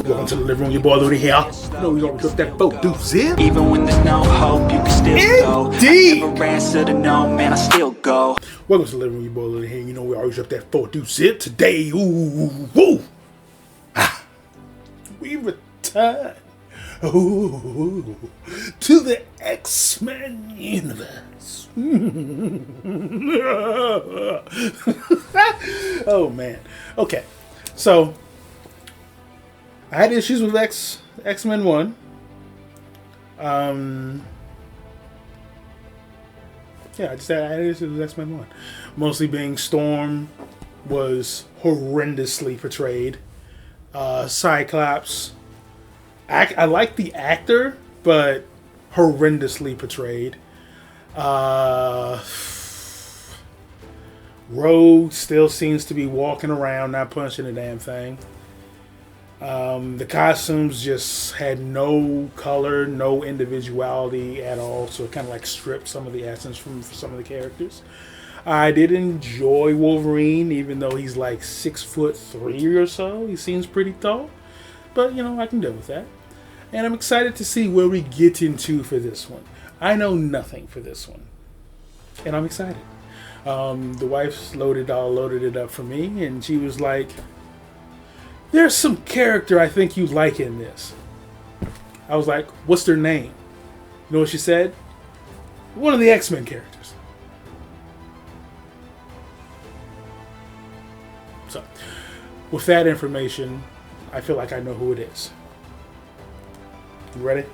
Welcome to the living room, your boy Looney here. You know we gonna put that boat deuce in. Even when there's no hope, you can still go. I never answer to no, man, I still go. Welcome to the living room, your boy Looney here. You know we always up that 4-2 zip. Today, we return to the X-Men universe. Oh man. Okay, so I had issues with X-Men 1. Yeah, I had issues with X-Men 1. Mostly being Storm was horrendously portrayed. Cyclops, I like the actor, but horrendously portrayed. Rogue still seems to be walking around, not punching a damn thing. The costumes just had no color, no individuality at all, so it kind of like stripped some of the essence from some of the characters. I did enjoy Wolverine, even though he's like 6'3" or so. He seems pretty tall, but you know, I can deal with that. And I'm excited to see where we get into for this one. I know nothing for this one, and I'm excited. The wife loaded it up for me, and she was like, "There's some character I think you like in this." I was like, "What's their name?" You know what she said? "One of the X-Men characters." So, with that information, I feel like I know who it is. You ready?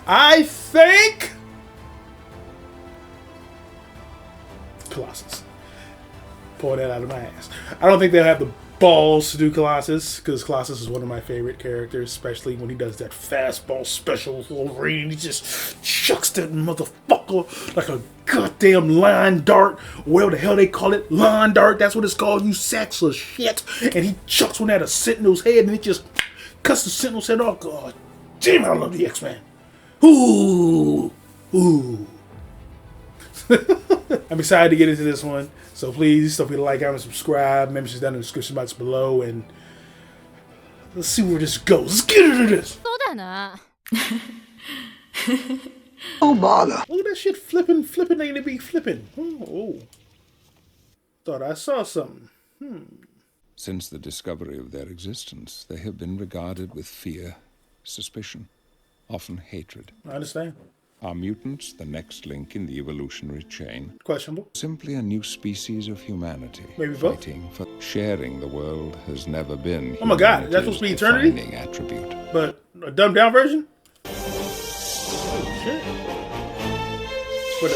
I think Colossus. Pour that out of my ass. I don't think they'll have the balls to do Colossus, because Colossus is one of my favorite characters, especially when he does that fastball special Wolverine. He just chucks that motherfucker like a goddamn line dart. Whatever the hell they call it. Line dart, that's what it's called, you sacks of shit. And he chucks one at a Sentinel's head, and it just cuts the Sentinel's head off. God damn it, I love the X-Men. Ooh. I'm excited to get into this one. So please don't forget to like, comment, subscribe. Memberships down in the description box below, and let's see where this goes. Let's get into this. Oh bother! Look at that shit flipping, ain't it be flipping? Oh, thought I saw something. Since the discovery of their existence, they have been regarded with fear, suspicion, often hatred. I understand. Are mutants the next link in the evolutionary chain? Questionable. Simply a new species of humanity. Maybe both. Fighting for sharing the world has never been. Oh my God, that's supposed to be eternity? Defining attribute. But a dumbed down version? Oh shit. What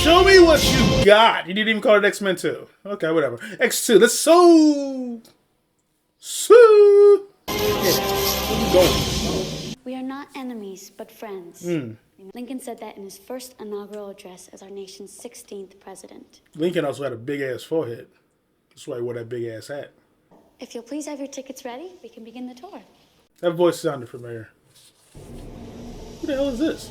Show me what you got. You didn't even call it X-Men 2. Okay, whatever. X2. Let's so. Yeah. Where we going? We are not enemies, but friends. Lincoln said that in his first inaugural address as our nation's 16th president. Lincoln also had a big-ass forehead. That's why he wore that big-ass hat. If you'll please have your tickets ready, we can begin the tour. That voice sounded familiar. Who the hell is this?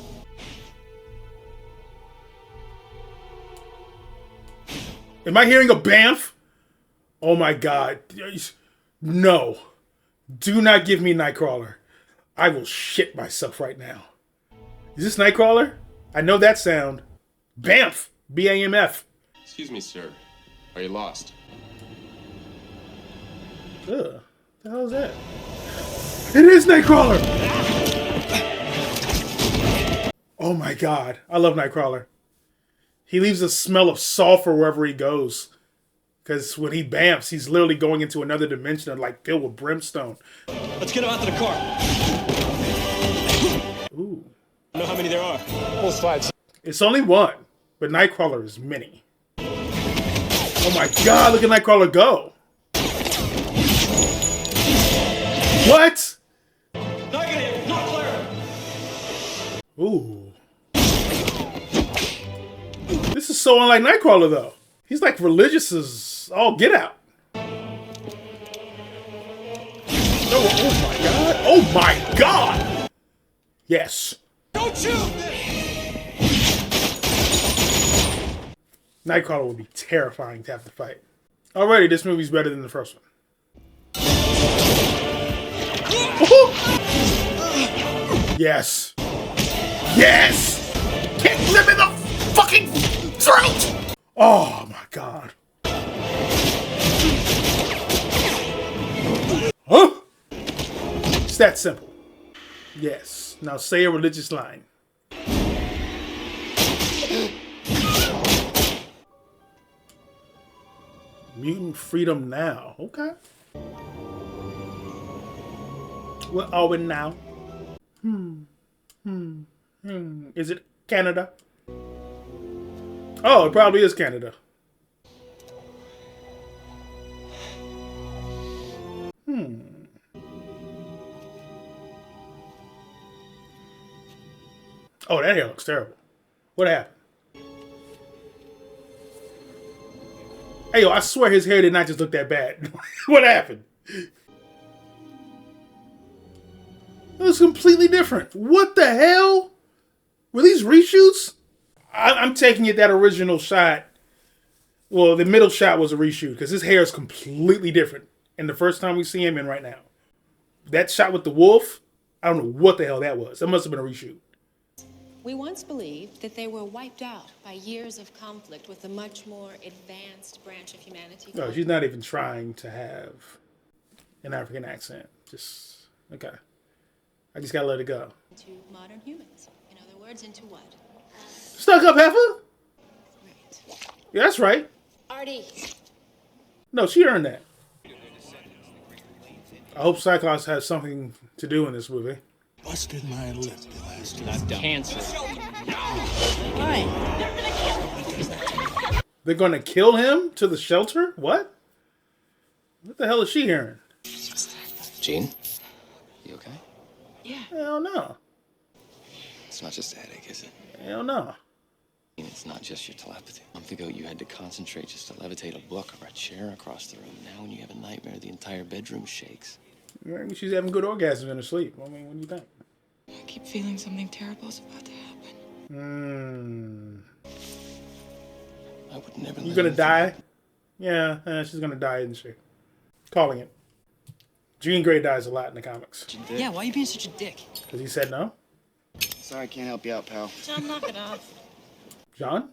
Am I hearing a Banff? Oh my God. No. Do not give me Nightcrawler. I will shit myself right now. Is this Nightcrawler? I know that sound. Banff. B-A-M-F. Excuse me, sir. Are you lost? Ugh. The hell is that? It is Nightcrawler! Oh my God. I love Nightcrawler. He leaves a smell of sulfur wherever he goes. Because when he bamps, he's literally going into another dimension like filled with brimstone. Let's get him out to the car. Ooh. I know how many there are. Full slides. It's only one, but Nightcrawler is many. Oh my God, look at Nightcrawler go. What? Negative, not clear. Ooh. This is so unlike Nightcrawler though. He's like religious as all get out. my God! Yes. Don't shoot! Nightcrawler would be terrifying to have to fight. Already, this movie's better than the first one. Yes. Yes! Kick him in the fucking throat! Oh my God. Huh? It's that simple. Yes. Now say a religious line. Mutant freedom now. Okay. Where are we now? Is it Canada? Oh, it probably is Canada. Oh, that hair looks terrible. What happened? Hey, yo, I swear his hair did not just look that bad. What happened? It was completely different. What the hell? Were these reshoots? I'm taking it that original shot. Well, the middle shot was a reshoot because his hair is completely different. And the first time we see him in right now. That shot with the wolf, I don't know what the hell that was. That must have been a reshoot. We once believed that they were wiped out by years of conflict with a much more advanced branch of humanity. No, she's not even trying to have an African accent. Just, okay. I just gotta let it go. Into modern humans. In other words, into what? Stuck up heifer? Right. Yeah, that's right. Artie. No, she earned that. I hope Cyclops has something to do in this movie. Busted my lip last year. Not cancer. They're gonna kill him to the shelter? What? What the hell is she hearing? Jean? You okay? Hell no. It's not just a headache, is it? Hell no. It's not just your telepathy. A month ago, you had to concentrate just to levitate a book or a chair across the room. Now, when you have a nightmare, the entire bedroom shakes. Maybe she's having good orgasms in her sleep. I mean, what do you think? I keep feeling something terrible is about to happen. I would never. You gonna die? Yeah, she's gonna die, isn't she? Calling it. Jean Grey dies a lot in the comics. Yeah, why are you being such a dick? Because he said no? Sorry, I can't help you out, pal. John, knock it off. John?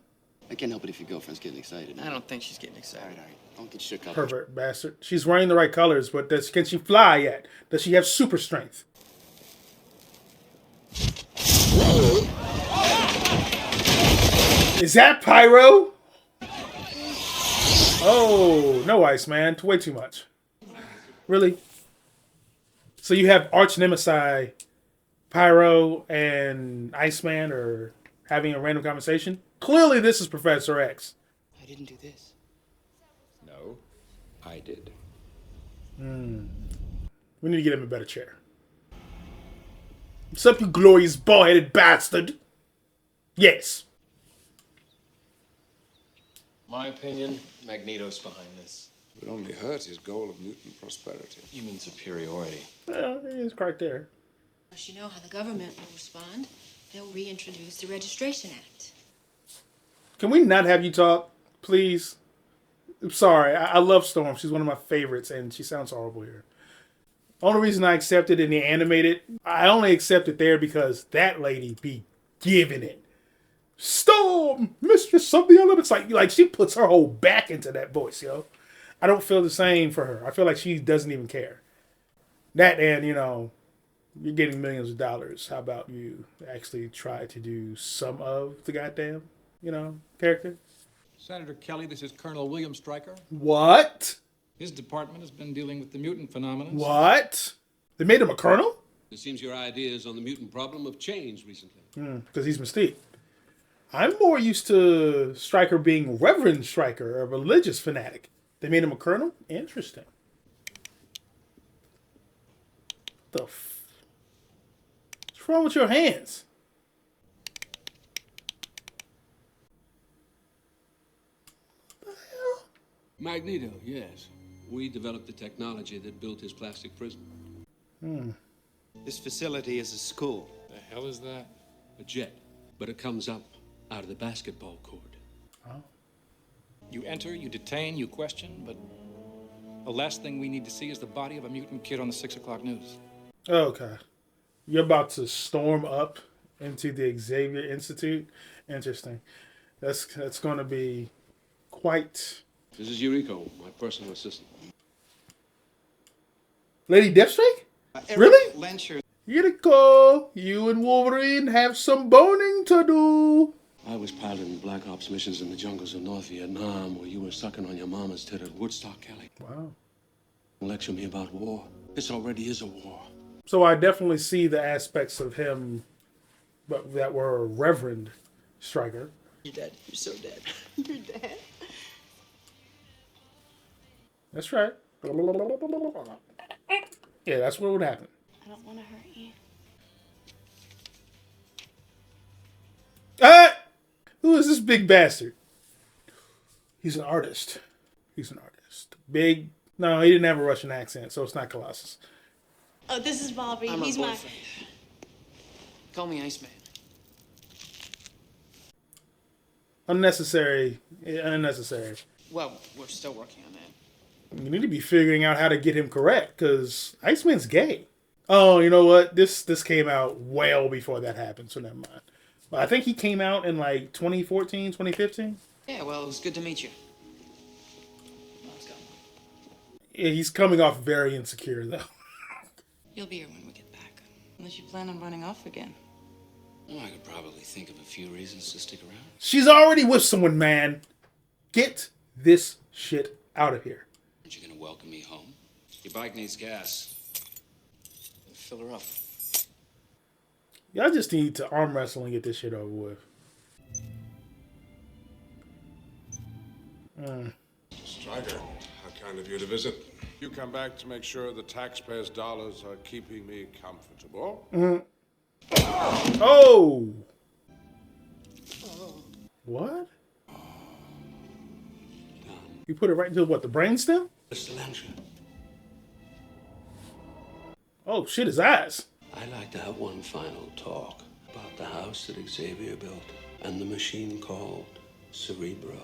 I can't help it if your girlfriend's getting excited. I don't think she's getting excited. All right. Don't get shook up. Pervert bastard. She's wearing the right colors, but can she fly yet? Does she have super strength? Is that Pyro? Oh, no, Iceman. Way too much. Really? So you have arch nemesis Pyro and Iceman are having a random conversation? Clearly this is Professor X. I didn't do this. No, I did. We need to get him a better chair. What's up, you glorious bald-headed bastard? Yes. My opinion, Magneto's behind this. It would only hurt his goal of mutant prosperity. You mean superiority? Well, he's right there. You know how the government will respond. They'll reintroduce the Registration Act. Can we not have you talk, please? I'm sorry. I love Storm. She's one of my favorites, and she sounds horrible here. Only reason I accepted in the animated, I only accept it there because that lady be giving it. Storm, mistress of the elements. Like she puts her whole back into that voice, yo. I don't feel the same for her. I feel like she doesn't even care. That and, you're getting millions of dollars. How about you actually try to do some of the goddamn, character? Senator Kelly, this is Colonel William Stryker. What? His department has been dealing with the mutant phenomenon. What? They made him a colonel? It seems your ideas on the mutant problem have changed recently. Because he's Mystique. I'm more used to Stryker being Reverend Stryker, a religious fanatic. They made him a colonel? Interesting. What's wrong with your hands? What the hell? Magneto, yes. We developed the technology that built his plastic prison. This facility is a school. The hell is that? A jet, but it comes up out of the basketball court. Oh. You enter, you detain, you question, but the last thing we need to see is the body of a mutant kid on the 6 o'clock news. Okay. You're about to storm up into the Xavier Institute. Interesting. That's going to be quite... This is Yuriko, my personal assistant. Lady Deathstrike? Really? Yuriko, you and Wolverine have some boning to do. I was piloting Black Ops missions in the jungles of North Vietnam where you were sucking on your mama's tit at Woodstock, Kelly. Wow. Lecture me about war. This already is a war. So I definitely see the aspects of him that were Reverend Stryker. You're dead. You're so dead. You're dead. That's right. Yeah, that's what would happen. I don't want to hurt you. Who is this big bastard? He's an artist. He's an artist. Big. No, he didn't have a Russian accent, so it's not Colossus. Oh, this is Bobby. He's my boyfriend. Call me Iceman. Unnecessary. Well, we're still working on that. You need to be figuring out how to get him correct, because Iceman's gay. Oh, you know what? This came out well before that happened, so never mind. But I think he came out in like 2014, 2015. Yeah, well, it was good to meet you. Let's go. Yeah, he's coming off very insecure, though. You'll be here when we get back. Unless you plan on running off again. Well, I could probably think of a few reasons to stick around. She's already with someone, man. Get this shit out of here. Aren't you gonna welcome me home? Your bike needs gas. Fill her up. Y'all just need to arm wrestle and get this shit over with. Stryker, how kind of you to visit. You come back to make sure the taxpayers' dollars are keeping me comfortable. Oh! What? You put it right into what, the brainstem? Mr. Lansha, Oh shit, his eyes. I'd like to have one final talk about the house that Xavier built and the machine called Cerebro.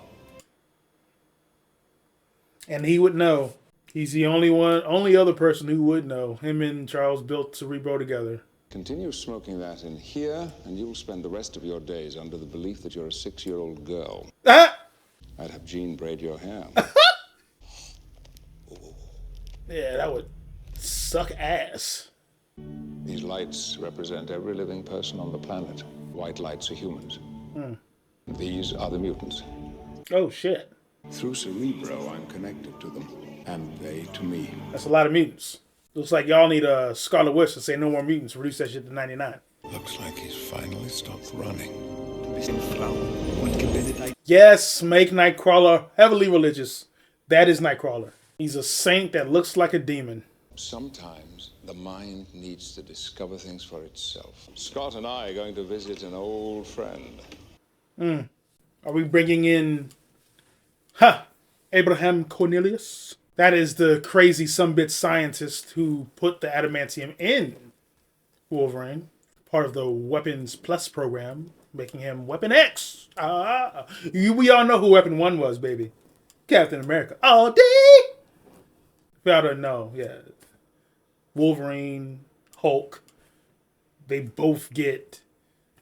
And he would know. He's the only other person who would know. Him and Charles built Cerebro together. Continue smoking that in here, and you'll spend the rest of your days under the belief that you're a 6-year-old girl. Ah! I'd have Jean braid your hair. Yeah, that would suck ass. These lights represent every living person on the planet. White lights are humans. These are the mutants. Oh shit. Through Cerebro, I'm connected to them, and they to me. That's a lot of mutants. Looks like y'all need a Scarlet Witch to say no more mutants. Reduce that shit to 99. Looks like he's finally stopped running. Yes, make Nightcrawler heavily religious. That is Nightcrawler. He's a saint that looks like a demon. Sometimes the mind needs to discover things for itself. Scott and I are going to visit an old friend. Are we bringing in... Abraham Cornelius? That is the crazy sumbit scientist who put the adamantium in Wolverine. Part of the Weapons Plus program, making him Weapon X. We all know who Weapon 1 was, baby. Captain America. All day! If y'all don't know, yeah. Wolverine, Hulk, they both get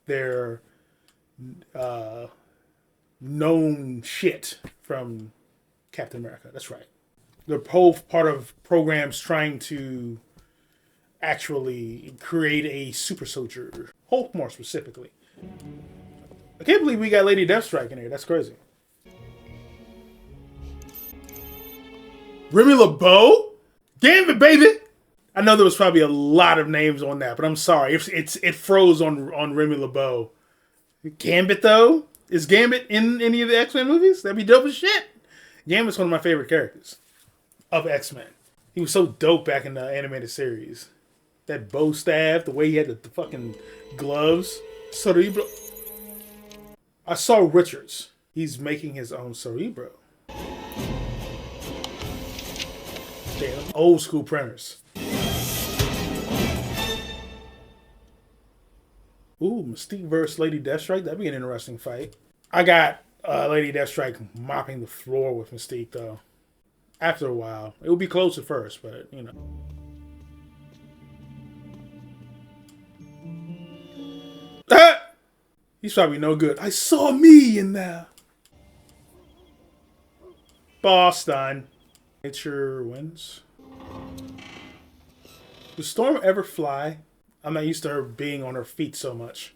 their known shit from Captain America. That's right. They're both part of programs trying to actually create a super soldier. Hulk more specifically. I can't believe we got Lady Deathstrike in here. That's crazy. Remy LeBeau? Gambit, baby! I know there was probably a lot of names on that, but I'm sorry. It froze on Remy LeBeau. Gambit, though? Is Gambit in any of the X-Men movies? That'd be dope as shit. Gambit's one of my favorite characters of X-Men. He was so dope back in the animated series. That bow staff, the way he had the fucking gloves. Cerebro. I saw Richards. He's making his own Cerebro. Damn, old school printers. Ooh, Mystique versus Lady Deathstrike. That'd be an interesting fight. I got Lady Deathstrike mopping the floor with Mystique, though. After a while. It would be close at first, but, you know. Ah! He's probably no good. I saw me in there. Boston. Nature wins. Does Storm ever fly? I'm not used to her being on her feet so much.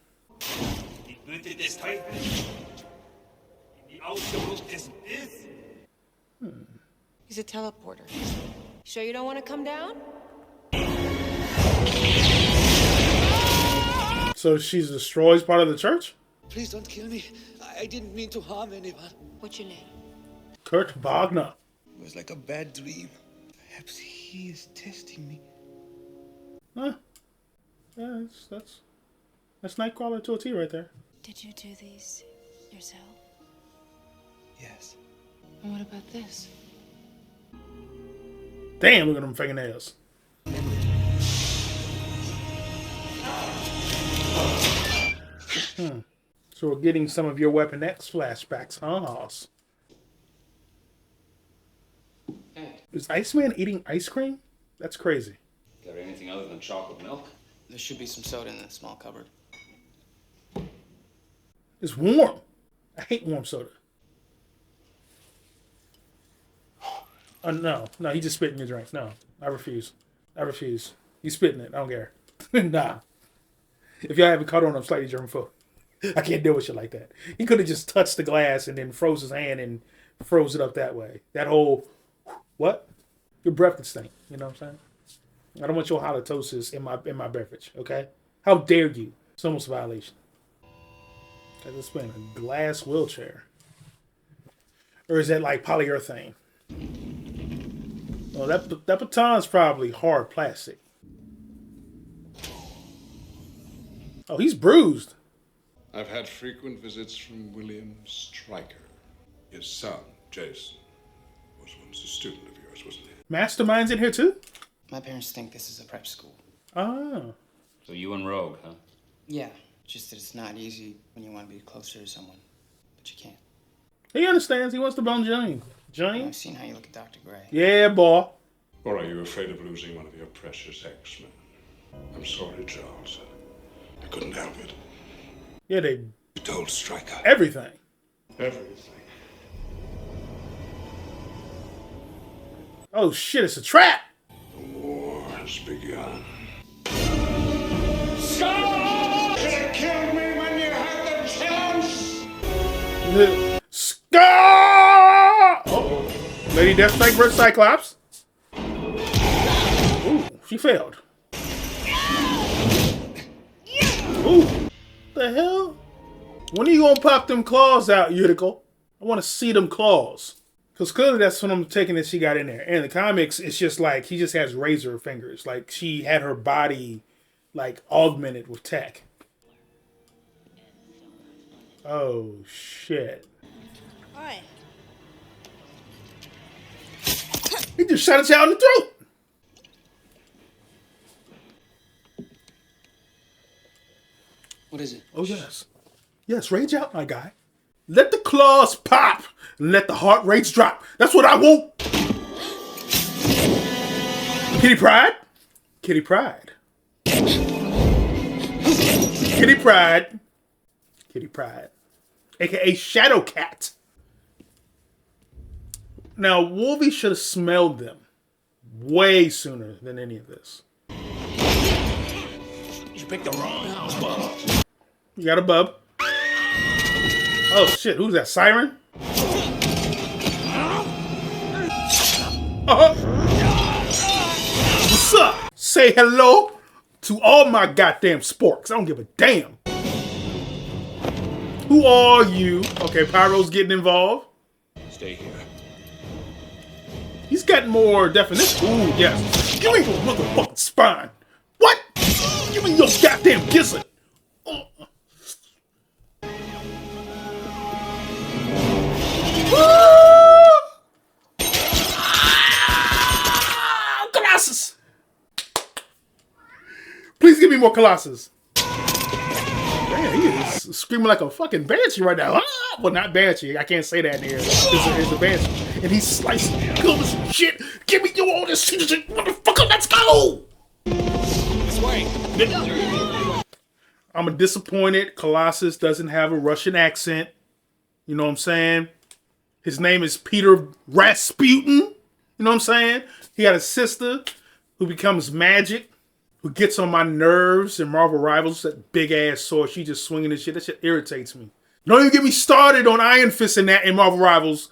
He's a teleporter. Sure you don't want to come down? So she destroys part of the church? Please don't kill me. I didn't mean to harm anyone. What's your name? Kurt Wagner. It was like a bad dream. Perhaps he is testing me. Huh. Yeah, that's Nightcrawler to a T right there. Did you do these yourself? Yes. And what about this? Damn, look at them fingernails. So we're getting some of your Weapon X flashbacks, huh, Hoss? Hey. Is Iceman eating ice cream? That's crazy. Got anything other than chocolate milk? There should be some soda in that small cupboard. It's warm. I hate warm soda. No, he just spit in your drink. No, I refuse. You spitting it. I don't care. Nah. If y'all haven't caught on, I'm slightly germaphobe. I can't deal with shit like that. He could have just touched the glass and then froze his hand and froze it up that way. That whole, what? Your breath could stink. You know what I'm saying? I don't want your halitosis in my beverage, okay? How dare you? It's almost a violation. I just put in a glass wheelchair. Or is that like polyurethane? Well, that baton's probably hard plastic. Oh, he's bruised. I've had frequent visits from William Stryker. His son, Jason, was once a student of yours, wasn't he? Mastermind's in here too? My parents think this is a prep school. Ah. So you and Rogue, huh? Yeah, just that it's not easy when you want to be closer to someone, but you can't. He understands. He wants to bone Jane. I've seen how you look at Dr. Gray. Yeah, boy. Or are you afraid of losing one of your precious X-Men? I'm sorry, Charles. I couldn't help it. Yeah, they... You told Stryker. Everything. Everything. Oh, shit, it's a trap! The war has begun. Scar! You could have killed me when you had the chance! Scar! Uh-oh. Lady Deathstrike versus Cyclops. Ooh, she failed. Ooh. The hell? When are you gonna pop them claws out, Utical? I want to see them claws. Because clearly that's what I'm taking that she got in there. And in the comics, it's just like, he just has razor fingers. Like, she had her body, like, augmented with tech. Oh, shit. Hi. He just shot a child in the throat. What is it? Oh, yes. Yes, rage out, my guy. Let the claws pop and let the heart rates drop. That's what I want. Kitty Pryde. Kitty Pryde. Kitty Pryde. Kitty Pryde. AKA Shadow Cat. Now, Wolvie should have smelled them way sooner than any of this. You picked the wrong house, Bob. You got a bub. Oh shit, who's that? Siren? What's up? Say hello to all my goddamn sporks. I don't give a damn. Who are you? Okay, Pyro's getting involved. Stay here. He's getting more definition. Ooh, yes. Give me your motherfucking spine. What? Give me your goddamn gizzard. Colossus! Please give me more Colossus. he is screaming like a fucking banshee right now. Ah! Well, not banshee. I can't say that in here. It's a banshee. And he's slicing guns and shit. Give me all this shit, motherfucker. Let's go. This way. I'm disappointed Colossus doesn't have a Russian accent. You know what I'm saying? His name is Peter Rasputin. You know what I'm saying? He had a sister who becomes magic, who gets on my nerves in Marvel Rivals. That big ass sword, she just swinging and shit. That shit irritates me. Don't even get me started on Iron Fist and that in Marvel Rivals.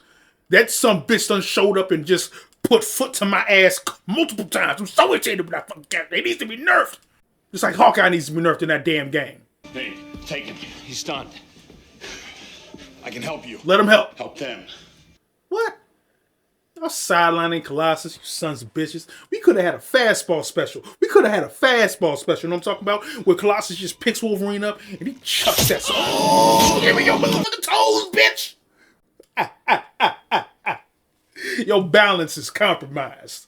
That some bitch done showed up and just put foot to my ass multiple times. I'm so irritated with that fucking character. He needs to be nerfed. Just like Hawkeye needs to be nerfed in that damn game. Hey, take him. He's stunned. I can help you. Let him help. Help them. What? Y'all sidelining Colossus, you sons of bitches. We could have had a fastball special. You know what I'm talking about? Where Colossus just picks Wolverine up and he chucks that. Oh, give me your motherfucking toes, bitch! Your balance is compromised.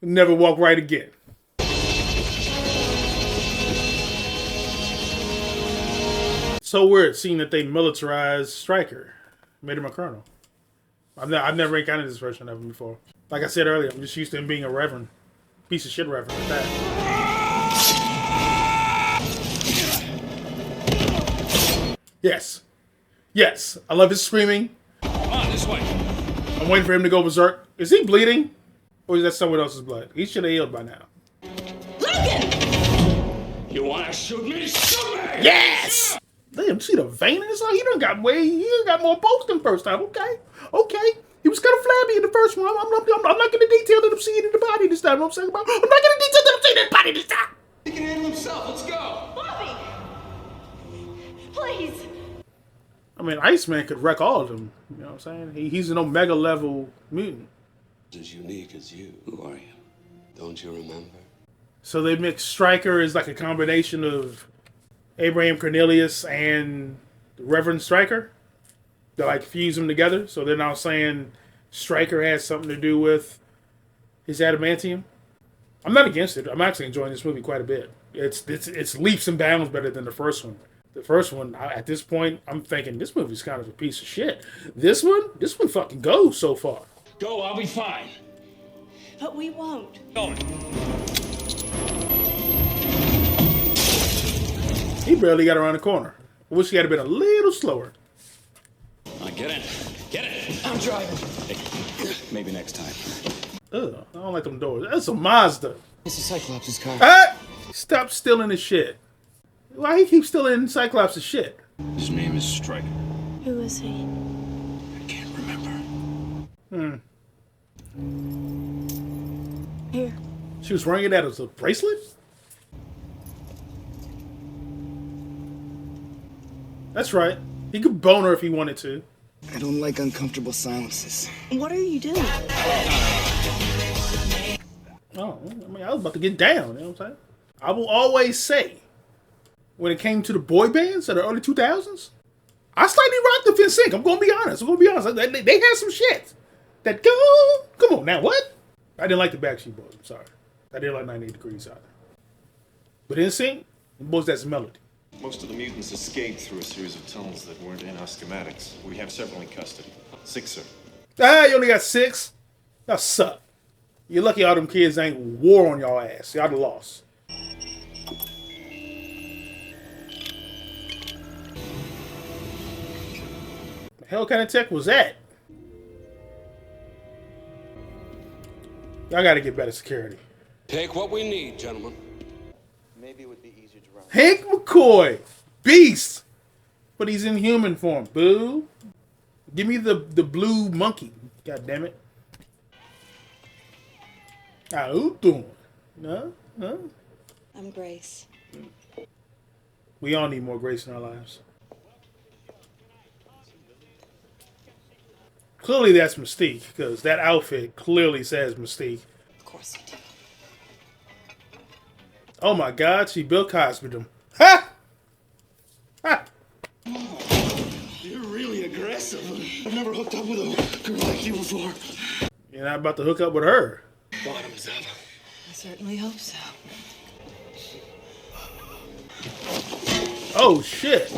You'll never walk right again. So weird seeing that they militarized Stryker. Made him a colonel. I've never encountered this version of him before. Like I said earlier, I'm just used to him being a reverend. Piece of shit reverend at that. Yes. Yes. I love his screaming. Come on, this way. I'm waiting for him to go berserk. Is he bleeding? Or is that someone else's blood? He should have healed by now. You want to shoot me? Shoot me! Yes! Damn, see the vein in his eye? He done got more bolts than first time. Okay. He was kind of flabby in the first one. I'm not going to detail that I'm seeing in the body this time. You know what I'm saying? I'm not going to detail that I'm seeing in the body this time. He can handle himself. Let's go. Bobby! Please! I mean, Iceman could wreck all of them. You know what I'm saying? He's an Omega level mutant. As unique as you. Who are you? Don't you remember? So they mix Stryker as like a combination of Abraham Cornelius and Reverend Stryker. They like fuse them together. So they're now saying Stryker has something to do with his adamantium. I'm not against it. I'm actually enjoying this movie quite a bit. It's leaps and bounds better than the first one. The first one, at this point, I'm thinking this movie's kind of a piece of shit. This one fucking goes so far. Go, I'll be fine. But we won't. Going. He barely got around the corner. I wish he had been a little slower. Get in. Get in. I'm driving. Hey, maybe next time. Ugh, I don't like them doors. That's a Mazda. This is Cyclops' car. Ah! Stop stealing his shit. Why he keeps stealing Cyclops' shit? His name is Stryker. Who is he? I can't remember. Here. She was wearing it as a bracelet? That's right. He could bone her if he wanted to. I don't like uncomfortable silences. What are you doing? Oh, I mean, I was about to get down. You know what I'm saying? I will always say, when it came to the boy bands of the early 2000s, I slightly rocked the NSYNC. I'm going to be honest. They had some shit. That go. Come on now, what? I didn't like the Backstreet Boys. I'm sorry. I didn't like 98 Degrees either. But NSYNC, the boys, that's melody. Most of the mutants escaped through a series of tunnels that weren't in our schematics. We have several in custody. 6, sir. Ah, you only got 6? Y'all suck. You're lucky all them kids ain't war on y'all ass. Y'all the lost. The hell kind of tech was that? Y'all gotta get better security. Take what we need, gentlemen. Maybe it would be easier to run. Hank McCoy, beast, but he's in human form. Boo! Give me the blue monkey. God damn it! How you doing? No. I'm Grace. We all need more grace in our lives. Clearly, that's Mystique because that outfit clearly says Mystique. Of course you do. Oh my God, she Bill Cosby'd him. Ha! Ha! You're really aggressive. I've never hooked up with a girl like you before. You're not about to hook up with her. Bottoms up. I certainly hope so. Oh shit.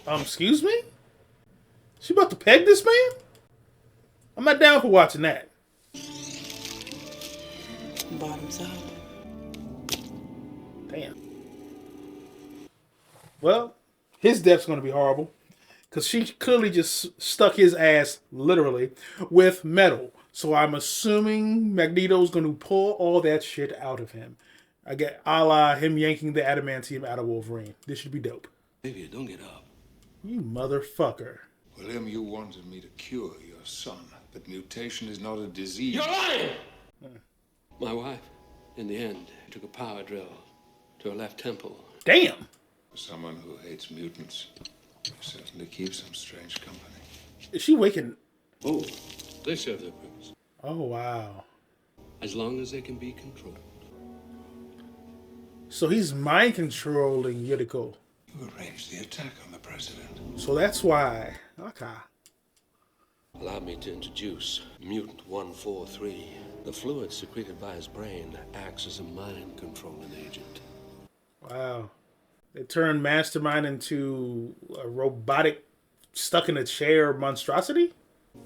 Excuse me? She about to peg this man? I'm not down for watching that. Bottoms up. Damn. Well, his death's gonna be horrible. Because she clearly just stuck his ass, literally, with metal. So I'm assuming Magneto's going to pull all that shit out of him. I get a la him yanking the adamantium out of Wolverine. This should be dope. Xavier, don't get up. You motherfucker. William, you wanted me to cure your son, but mutation is not a disease. You're lying! My wife, in the end, took a power drill to her left temple. Damn! For someone who hates mutants, you certainly keep some strange company. Is she waking? Oh, they serve their purpose. Oh, wow. As long as they can be controlled. So he's mind controlling Yuriko. You arranged the attack on the president. So that's why. Okay. Allow me to introduce Mutant 143. The fluid secreted by his brain acts as a mind controlling agent. Wow. They turned Mastermind into a robotic, stuck in a chair monstrosity?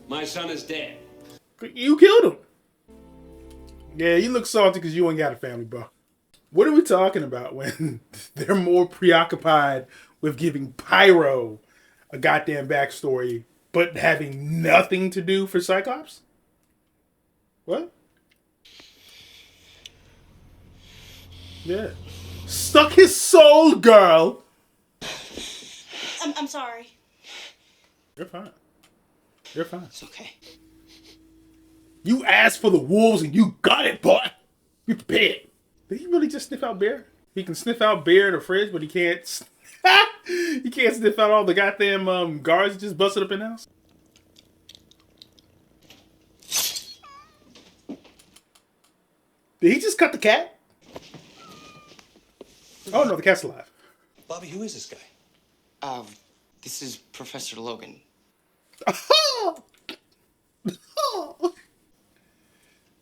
My son is dead. You killed him. Yeah, you look salty because you ain't got a family, bro. What are we talking about when they're more preoccupied with giving Pyro a goddamn backstory, but having nothing to do for Cyclops? What? Yeah. Stuck his soul, girl. I'm sorry. You're fine. You're fine. It's okay. You asked for the wolves and you got it, boy. You prepared. Did he really just sniff out beer? He can sniff out beer in the fridge, but he can't. He can't sniff out all the goddamn guards that just busted up in the house. Did he just cut the cat? Oh no, the cat's alive. Bobby, who is this guy? This is Professor Logan.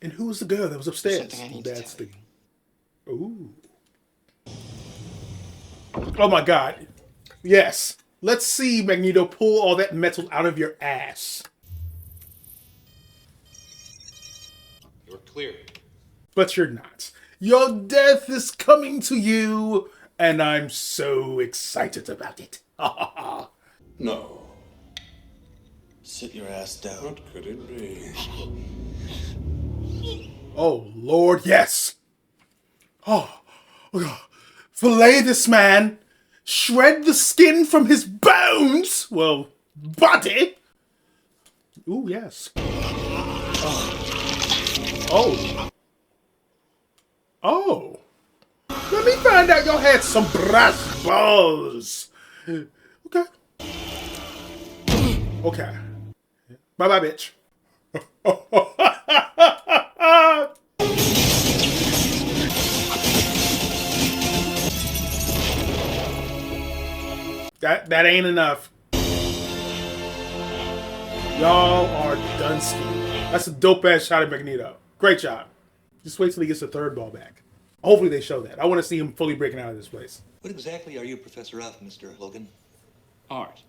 And who was the girl that was upstairs? Something I need to That's tell the. Ooh. Oh my God. Yes. Let's see Magneto pull all that metal out of your ass. You're clear. But you're not. Your death is coming to you, and I'm so excited about it. No. Sit your ass down. What could it be? Oh, Lord, yes. Oh, God. Fillet this man. Shred the skin from his bones. Well, body. Ooh, yes. Oh. Oh. Let me find out y'all had some brass balls. Okay. Okay. Bye-bye, bitch. That ain't enough. Y'all are done ski. That's a dope ass shot at Magneto. Great job. Just wait till he gets the third ball back. Hopefully they show that. I want to see him fully breaking out of this place. What exactly are you professor of, Mr. Logan? Art.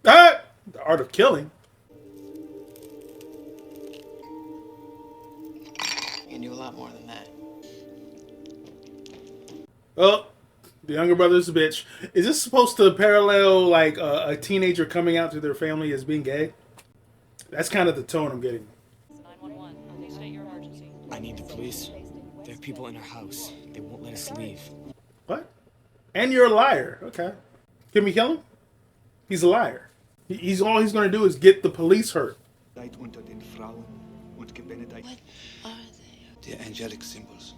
Ah! The art of killing. You can do a lot more than that. Oh, the younger brother's a bitch. Is this supposed to parallel like a teenager coming out to their family as being gay? That's kind of the tone I'm getting. 911. Please state your emergency. I need the police. There are people in our house. They won't let us leave. What? And you're a liar. Okay. Can we kill him? He's a liar. He's all he's going to do is get the police hurt. What are they? The angelic symbols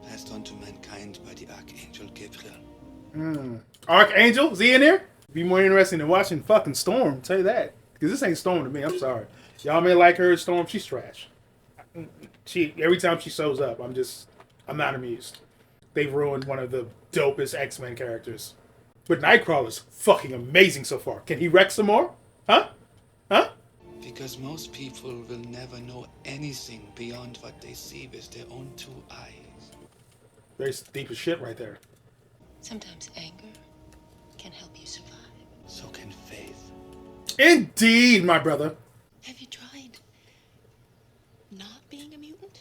passed on to mankind by the Archangel Gabriel. Archangel? Is he in there? Be more interesting than watching fucking Storm. I'll tell you that. Because this ain't Storm to me. I'm sorry. Y'all may like her Storm. She's trash. Every time she shows up, I'm not amused. They've ruined one of the dopest X-Men characters. But Nightcrawler's fucking amazing so far. Can he wreck some more? Huh? Huh? Because most people will never know anything beyond what they see with their own two eyes. Very deep as shit right there. Sometimes anger can help you survive. So can faith. Indeed, my brother. Have you tried not being a mutant?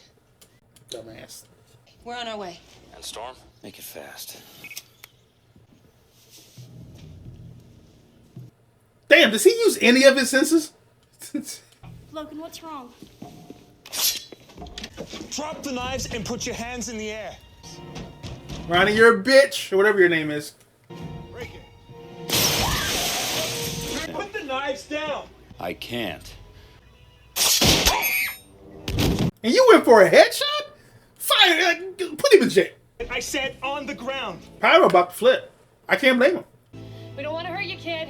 Dumbass. We're on our way. And Storm, make it fast. Damn, does he use any of his senses? Logan, what's wrong? Drop the knives and put your hands in the air. Ronnie, you're a bitch, or whatever your name is. Break it. Put the knives down. I can't. And you went for a headshot? Fire! Put him in jail. I said on the ground. Pyro about to flip. I can't blame him. We don't want to hurt you, kid.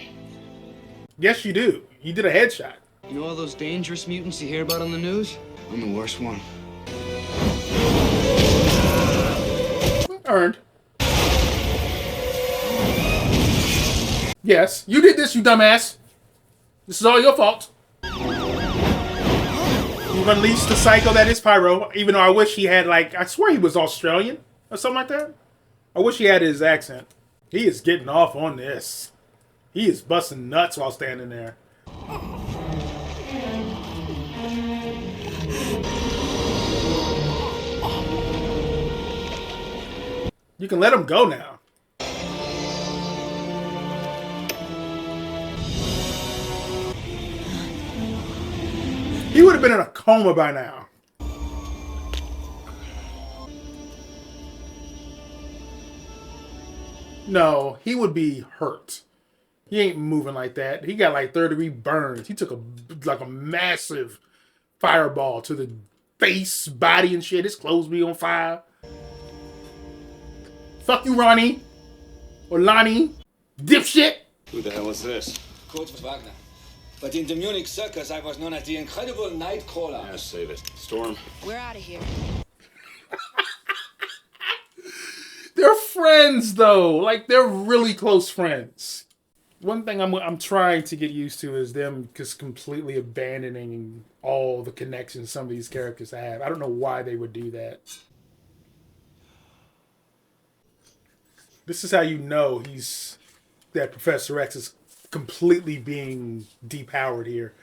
Yes, you do. You did a headshot. You know all those dangerous mutants you hear about on the news? I'm the worst one. Earned. Yes, you did this, you dumbass. This is all your fault. You've unleashed the psycho that is Pyro, even though I wish he had, like, I swear he was Australian or something like that. I wish he had his accent. He is getting off on this. He is busting nuts while standing there. You can let him go now. He would have been in a coma by now. No, he would be hurt. He ain't moving like that. He got like 3rd-degree burns. He took a massive fireball to the face, body, and shit. His clothes be on fire. Fuck you, Ronnie. Or Lonnie. Dipshit. Who the hell is this? Kurt Wagner. But in the Munich circus, I was known as the incredible Nightcrawler. Yeah, save it. Storm. We're out of here. They're friends, though. Like, they're really close friends. One thing I'm trying to get used to is them just completely abandoning all the connections some of these characters have. I don't know why they would do that. This is how you know that Professor X is completely being depowered here.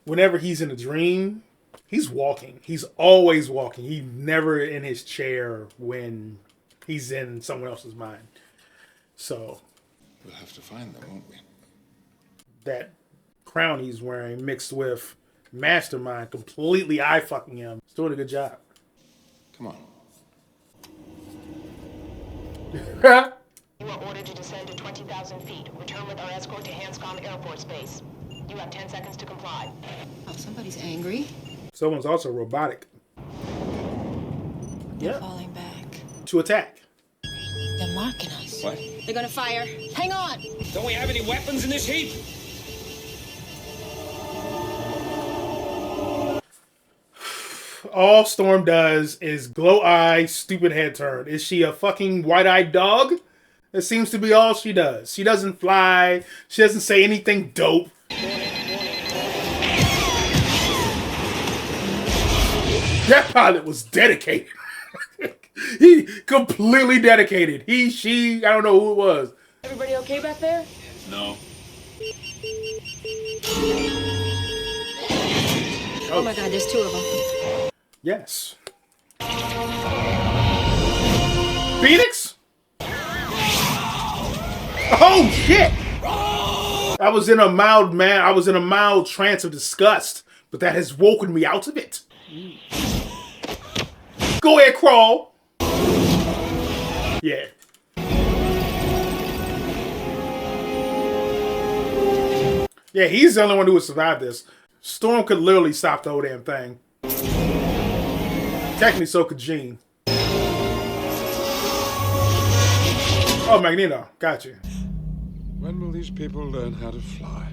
Whenever he's in a dream, he's walking. He's always walking. He's never in his chair when he's in someone else's mind. So we'll have to find them, won't we? That crown he's wearing mixed with Mastermind completely eye-fucking him. He's doing a good job. Come on. You are ordered to descend to 20,000 feet. Return with our escort to Hanscom Air Force Base. You have 10 seconds to comply. Oh, somebody's angry. Someone's also robotic. They're falling back. To attack. They're marking us. What? They're gonna fire. Hang on! Don't we have any weapons in this heap? All Storm does is glow eye, stupid head turn. Is she a fucking white-eyed dog? That seems to be all she does. She doesn't fly. She doesn't say anything dope. That pilot was dedicated. He completely dedicated. He, she, I don't know who it was. Everybody okay back there? No. Oh my god, there's 2 of them. Yes. Phoenix? Oh shit! I was in a mild trance of disgust, but that has woken me out of it. Go ahead, crawl. Yeah. Yeah, he's the only one who would survive this. Storm could literally stop the whole damn thing. Technically, so could Jean. Oh, Magneto. Gotcha. When will these people learn how to fly?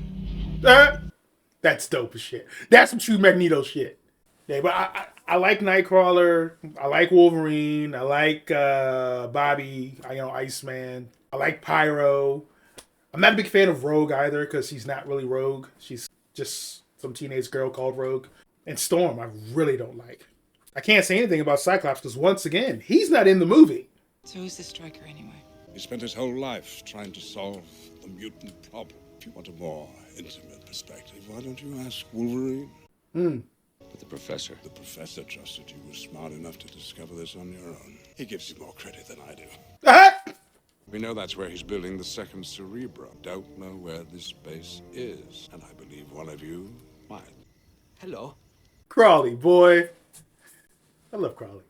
That's dope as shit. That's some true Magneto shit. Yeah, but I like Nightcrawler. I like Wolverine. I like Bobby. Iceman. I like Pyro. I'm not a big fan of Rogue either because she's not really Rogue. She's just some teenage girl called Rogue. And Storm, I really don't like. I can't say anything about Cyclops because once again, he's not in the movie. So who's the striker anyway? He spent his whole life trying to solve the mutant problem. If you want a more intimate perspective, why don't you ask Wolverine? But the professor. The professor trusted you were smart enough to discover this on your own. He gives you more credit than I do. We know that's where he's building the second Cerebro. Don't know where this base is, and I believe one of you might. Hello. Crawley, boy. I love Crawley.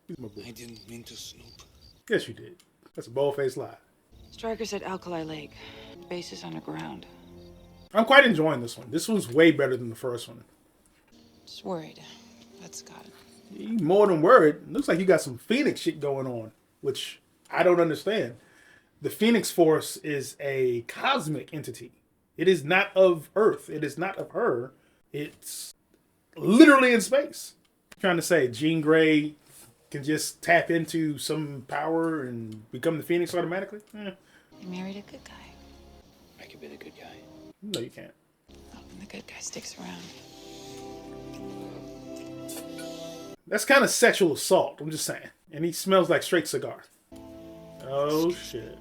He's my boy. I didn't mean to snoop. Yes, you did. That's a bold-faced lie. Stryker said Alkali Lake. Base is underground. I'm quite enjoying this one. This one's way better than the first one. Just worried. That's got it. You more than worried. Looks like you got some Phoenix shit going on, which I don't understand. The Phoenix Force is a cosmic entity. It is not of Earth. It is not of her. It's literally in space. I'm trying to say Jean Grey can just tap into some power and become the Phoenix automatically? You married a good guy. I could be the good guy. No, you can't. Oh, and the good guy sticks around. That's kind of sexual assault, I'm just saying. And he smells like straight cigar. Oh, shit.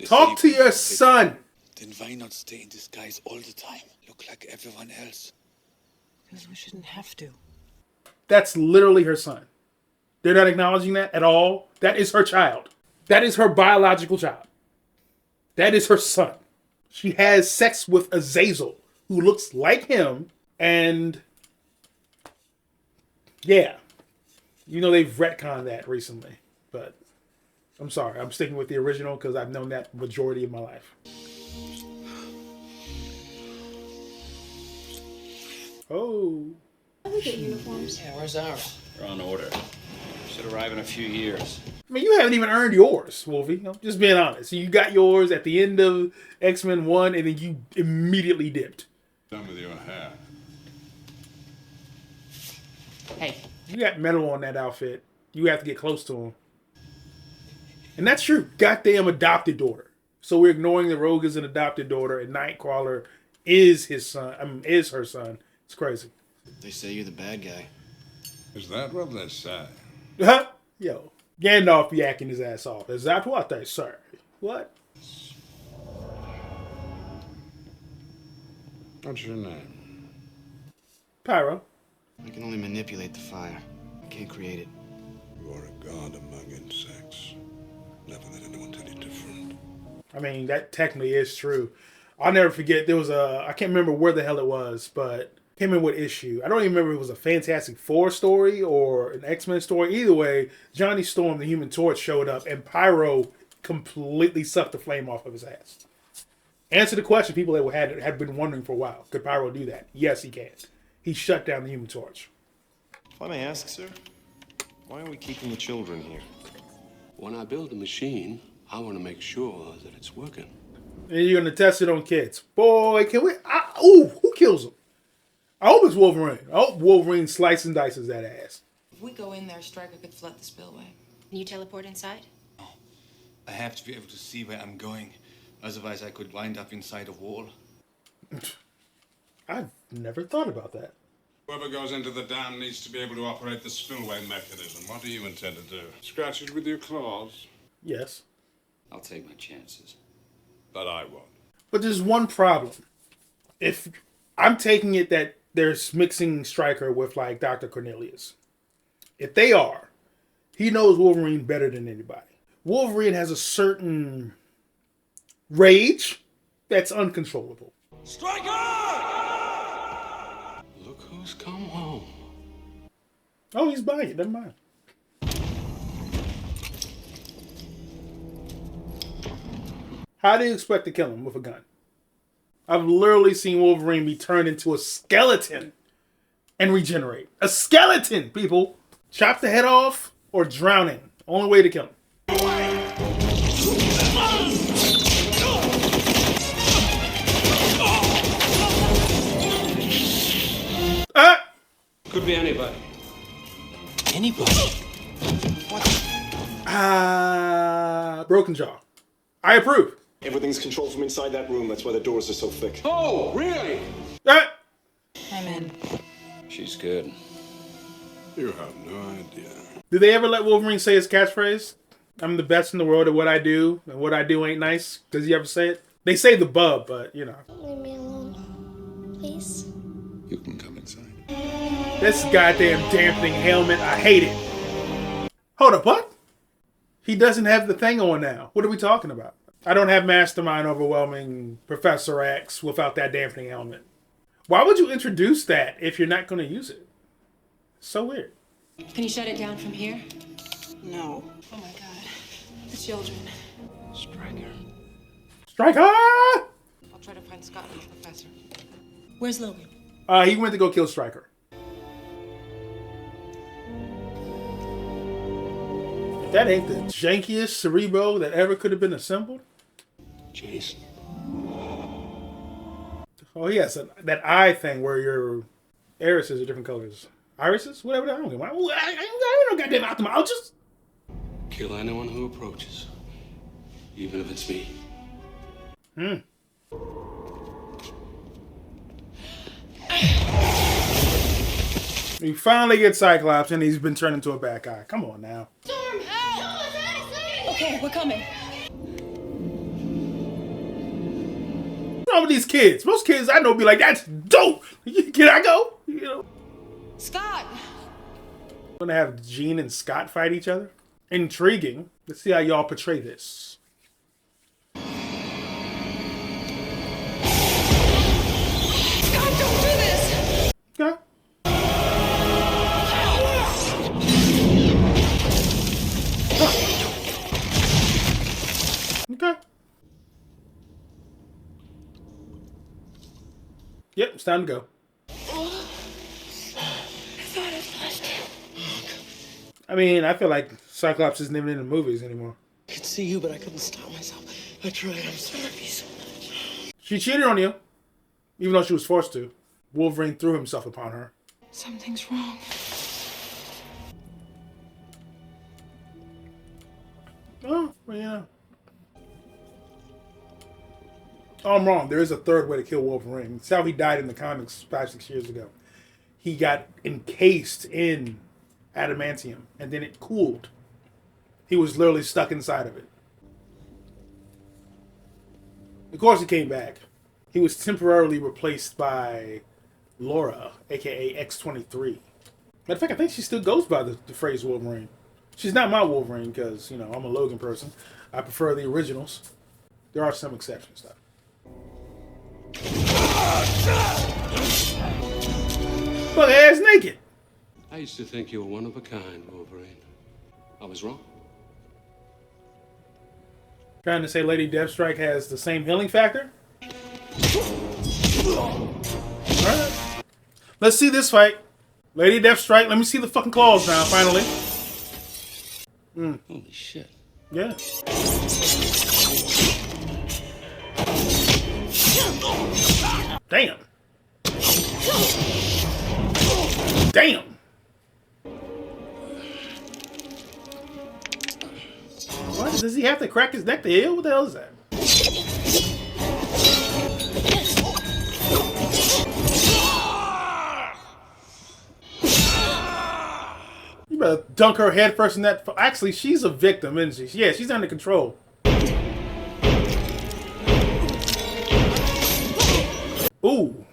Talk to your son! Then why not stay in disguise all the time? Look like everyone else. Because we shouldn't have to. That's literally her son. They're not acknowledging that at all. That is her child. That is her biological child. That is her son. She has sex with Azazel, who looks like him, and yeah. You know they've retconned that recently, but I'm sorry. I'm sticking with the original because I've known that majority of my life. Oh. We get uniforms. Yeah, where's ours? They're on order. Should arrive in a few years. I mean, you haven't even earned yours, Wolfie. I'm just being honest. You got yours at the end of X-Men 1, and then you immediately dipped. Done with your hair. Hey. You got metal on that outfit. You have to get close to him. And that's your goddamn adopted daughter. So we're ignoring that Rogue is an adopted daughter, and Nightcrawler is his son. I mean, is her son. It's crazy. They say you're the bad guy. Is that what they say? Huh? Yo, Gandalf be acting his ass off. Is that what they say? What? What's your name? Pyro. I can only manipulate the fire. I can't create it. You are a god among insects. Never let anyone tell you different. I mean, that technically is true. I'll never forget, there was I can't remember where the hell it was, but I can't remember what issue. I don't even remember if it was a Fantastic Four story or an X-Men story. Either way, Johnny Storm, the Human Torch, showed up, and Pyro completely sucked the flame off of his ass. Answer the question people that had been wondering for a while. Could Pyro do that? Yes, he can. He shut down the Human Torch. If I may ask, sir, why are we keeping the children here? When I build a machine, I want to make sure that it's working. And you're going to test it on kids. Boy, can we... who kills him? I hope it's Wolverine. I hope Wolverine slices and dices that ass. If we go in there, Stryker could flood the spillway. Can you teleport inside? No. I have to be able to see where I'm going. Otherwise, I could wind up inside a wall. I've never thought about that. Whoever goes into the dam needs to be able to operate the spillway mechanism. What do you intend to do? Scratch it with your claws? Yes. I'll take my chances. But I won't. But there's one problem. If I'm taking it that there's mixing Stryker with like Dr. Cornelius. If they are, he knows Wolverine better than anybody. Wolverine has a certain rage that's uncontrollable. Stryker! Look who's come home. Oh, he's buying it. Never mind. How do you expect to kill him with a gun? I've literally seen Wolverine be turned into a skeleton and regenerate. A skeleton, people! Chop the head off or drowning. Only way to kill him. Could be anybody. Anybody? What? Broken jaw. I approve. Everything's controlled from inside that room. That's why the doors are so thick. Oh, really? I'm in. She's good. You have no idea. Did they ever let Wolverine say his catchphrase? I'm the best in the world at what I do, and what I do ain't nice. Does he ever say it? They say the bub, but you know. Leave me alone, please. You can come inside. This goddamn dampening helmet, I hate it. Hold up, what? He doesn't have the thing on now. What are we talking about? I don't have Mastermind overwhelming Professor X without that dampening helmet. Why would you introduce that if you're not going to use it? So weird. Can you shut it down from here? No. Oh my god. The children. Striker. Striker! I'll try to find Scott and the professor. Where's Logan? He went to go kill Striker. That ain't the jankiest Cerebro that ever could have been assembled. Jason. Oh, yes, that eye thing where your irises are different colors. Irises? Whatever. I don't know. I ain't no goddamn ophthalmologist. Kill anyone who approaches, even if it's me. You finally get Cyclops, and he's been turned into a bad guy. Come on now. Storm! Okay, we're coming. What's wrong with these kids? Most kids I know be like, that's dope. Can I go? You know. Scott! Gonna have Jean and Scott fight each other? Intriguing. Let's see how y'all portray this. Scott, don't do this! Okay. Okay. Yep, it's time to go. I mean, I feel like Cyclops isn't even in the movies anymore. I could see you, but I couldn't stop myself. I tried. I'm sorry so much. She cheated on you, even though she was forced to. Wolverine threw himself upon her. Something's wrong. Oh, well, yeah. Oh, I'm wrong. There is a third way to kill Wolverine. It's how he died in the comics 5-6 years ago. He got encased in adamantium, and then it cooled. He was literally stuck inside of it. Of course, he came back. He was temporarily replaced by Laura, aka X-23. Matter of fact, I think she still goes by the phrase Wolverine. She's not my Wolverine because, you know, I'm a Logan person. I prefer the originals. There are some exceptions, though. Look, ass naked. I used to think you were one of a kind, Wolverine. I was wrong. Trying to say Lady Deathstrike has the same healing factor? Alright. Let's see this fight. Lady Deathstrike, let me see the fucking claws now, finally. Holy shit. Yeah. Damn. Damn. What? Does he have to crack his neck to heal? What the hell is that? You better dunk her head first in that. Actually, she's a victim, isn't she? Yeah, she's under control. Ooh.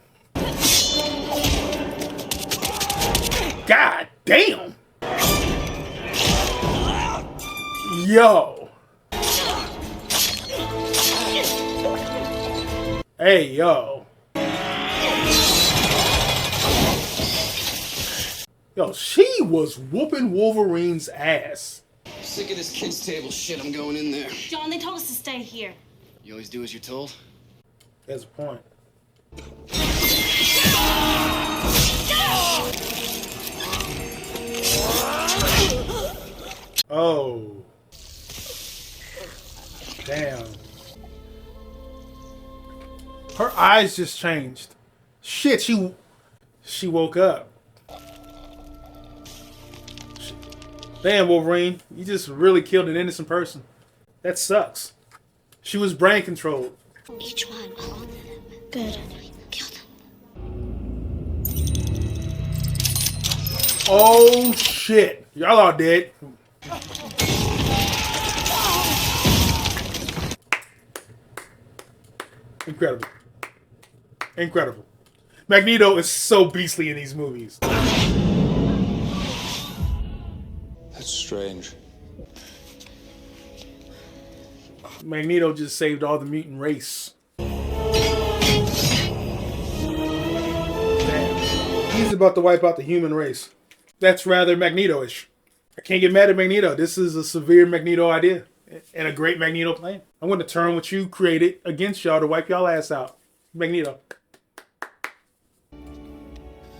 God damn. Yo. Hey, yo. Yo, she was whooping Wolverine's ass. Sick of this kids' table shit. I'm going in there. John, they told us to stay here. You always do as you're told? That's a point. Oh. Damn. Her eyes just changed. Shit, she woke up. Damn, Wolverine, you just really killed an innocent person. That sucks. She was brain controlled. Each one, all of them. Good. Kill them. Oh shit. Y'all are dead. Incredible. Incredible. Magneto is so beastly in these movies. That's strange. Magneto just saved all the mutant race. Damn. He's about to wipe out the human race. That's rather Magneto-ish. I can't get mad at Magneto. This is a severe Magneto idea. And a great Magneto plan. I'm going to turn what you created against y'all to wipe y'all ass out. Magneto.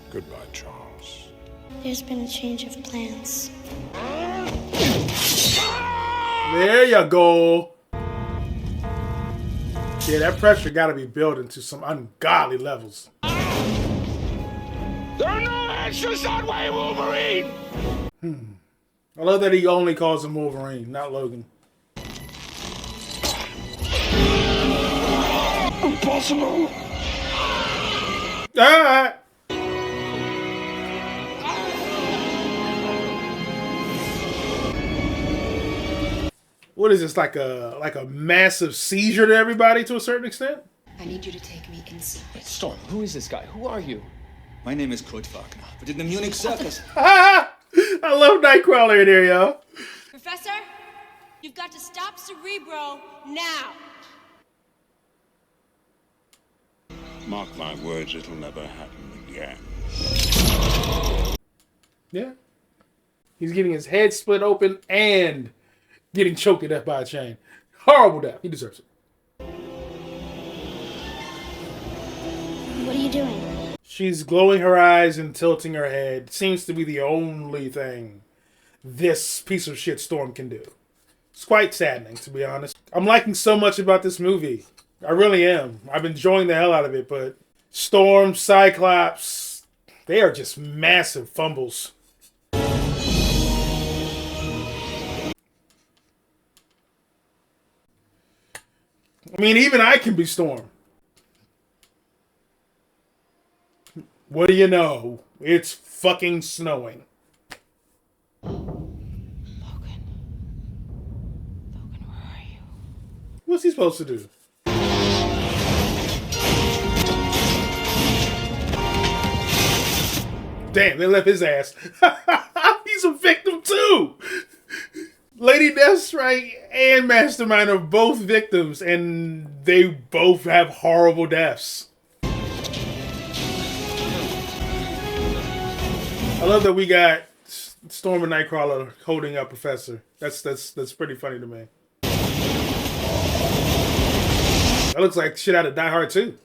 Goodbye, Charles. There's been a change of plans. There you go. Yeah, that pressure got to be building to some ungodly levels. There are no answers that way, Wolverine! I love that he only calls him Wolverine, not Logan. Impossible! Ah! What is this, like a massive seizure to everybody to a certain extent? I need you to take me inside. Wait, Storm, who is this guy? Who are you? My name is Kurt Wagner, but in the Munich circus. I love Nightcrawler in here, y'all. Professor, you've got to stop Cerebro now. Mark my words, it'll never happen again. Yeah. He's getting his head split open and getting choked to death by a chain. Horrible death. He deserves it. What are you doing? She's glowing her eyes and tilting her head. Seems to be the only thing this piece of shit Storm can do. It's quite saddening, to be honest. I'm liking so much about this movie. I really am. I'm enjoying the hell out of it, but Storm, Cyclops, they are just massive fumbles. I mean, even I can be Storm. What do you know? It's fucking snowing. Logan, where are you? What's he supposed to do? Damn, they left his ass. He's a victim too. Lady Deathstrike and Mastermind are both victims, and they both have horrible deaths. I love that we got Storm and Nightcrawler holding up Professor. That's pretty funny to me. That looks like shit out of Die Hard 2.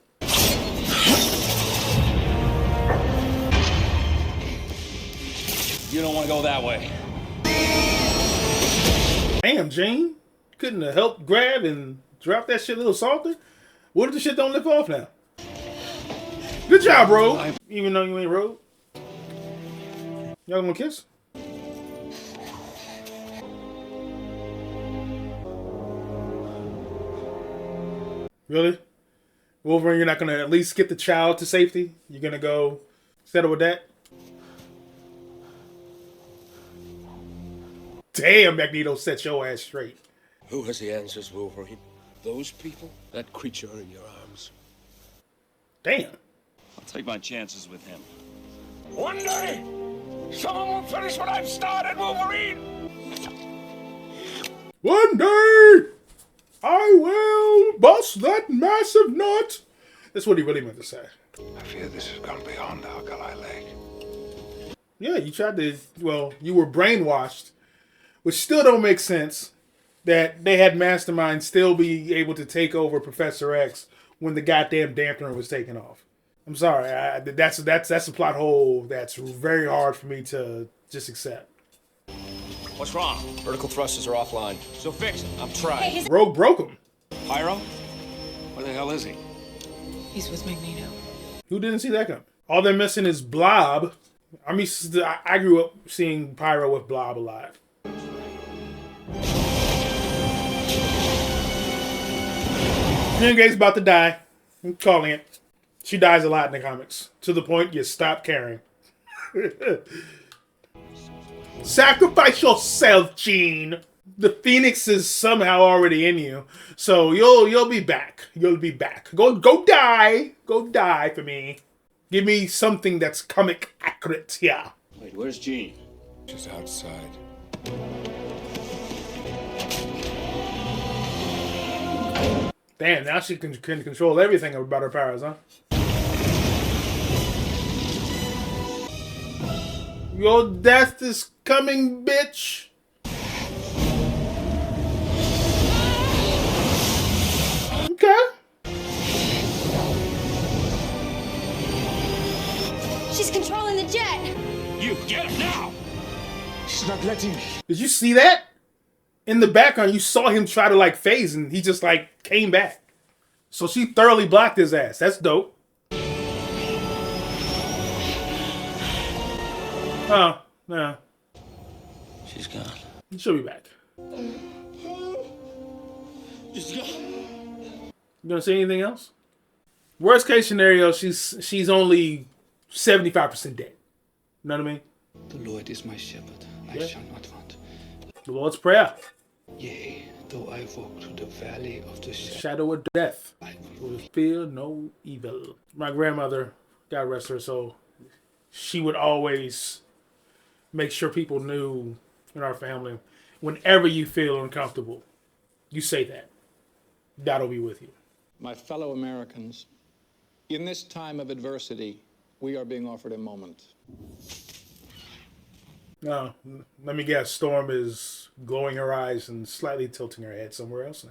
You don't want to go that way. Damn, Gene. Couldn't have helped grab and drop that shit a little softer? What if the shit don't lift off now? Good job, Rogue. Even though you ain't Rogue. Y'all gonna kiss? Really? Wolverine, you're not gonna at least get the child to safety? You're gonna go settle with that? Damn, Magneto set your ass straight. Who has the answers, Wolverine? Those people? That creature in your arms? Damn. I'll take my chances with him. One day, someone will finish what I've started, Wolverine! One day, I will bust that massive nut. That's what he really meant to say. I fear this has gone beyond Alkali Lake. Yeah, you tried to, well, you were brainwashed, which still don't make sense that they had Mastermind still be able to take over Professor X when the goddamn dampener was taken off. I'm sorry, that's a plot hole that's very hard for me to just accept. What's wrong? Vertical thrusters are offline. So fix it. I'm trying. Rogue broke him. Pyro? Where the hell is he? He's with Magneto. Who didn't see that coming? All they're missing is Blob. I grew up seeing Pyro with Blob alive. Jean Grey's about to die. I'm calling it. She dies a lot in the comics. To the point you stop caring. Sacrifice yourself, Jean. The Phoenix is somehow already in you, so you'll be back. You'll be back. Go die. Go die for me. Give me something that's comic accurate. Yeah. Wait, where's Jean? She's outside. Damn, now she can control everything about her powers, huh? Your death is coming, bitch. Okay. She's controlling the jet. You get him now! She's not letting me. Did you see that? In the background, you saw him try to like phase, and he just like came back. So she thoroughly blocked his ass. That's dope. Oh, no. She's gone. She'll be back. She's gone. You gonna say anything else? Worst case scenario, she's only 75% dead. You know what I mean? The Lord is my shepherd. I shall not want. The Lord's Prayer. Yea, though I walk through the valley of the shadow of death, I will fear no evil. My grandmother, God rest her soul, she would always make sure people knew in our family, whenever you feel uncomfortable, you say that. That'll be with you. My fellow Americans, in this time of adversity, we are being offered a moment. No, let me guess. Storm is glowing her eyes and slightly tilting her head somewhere else now.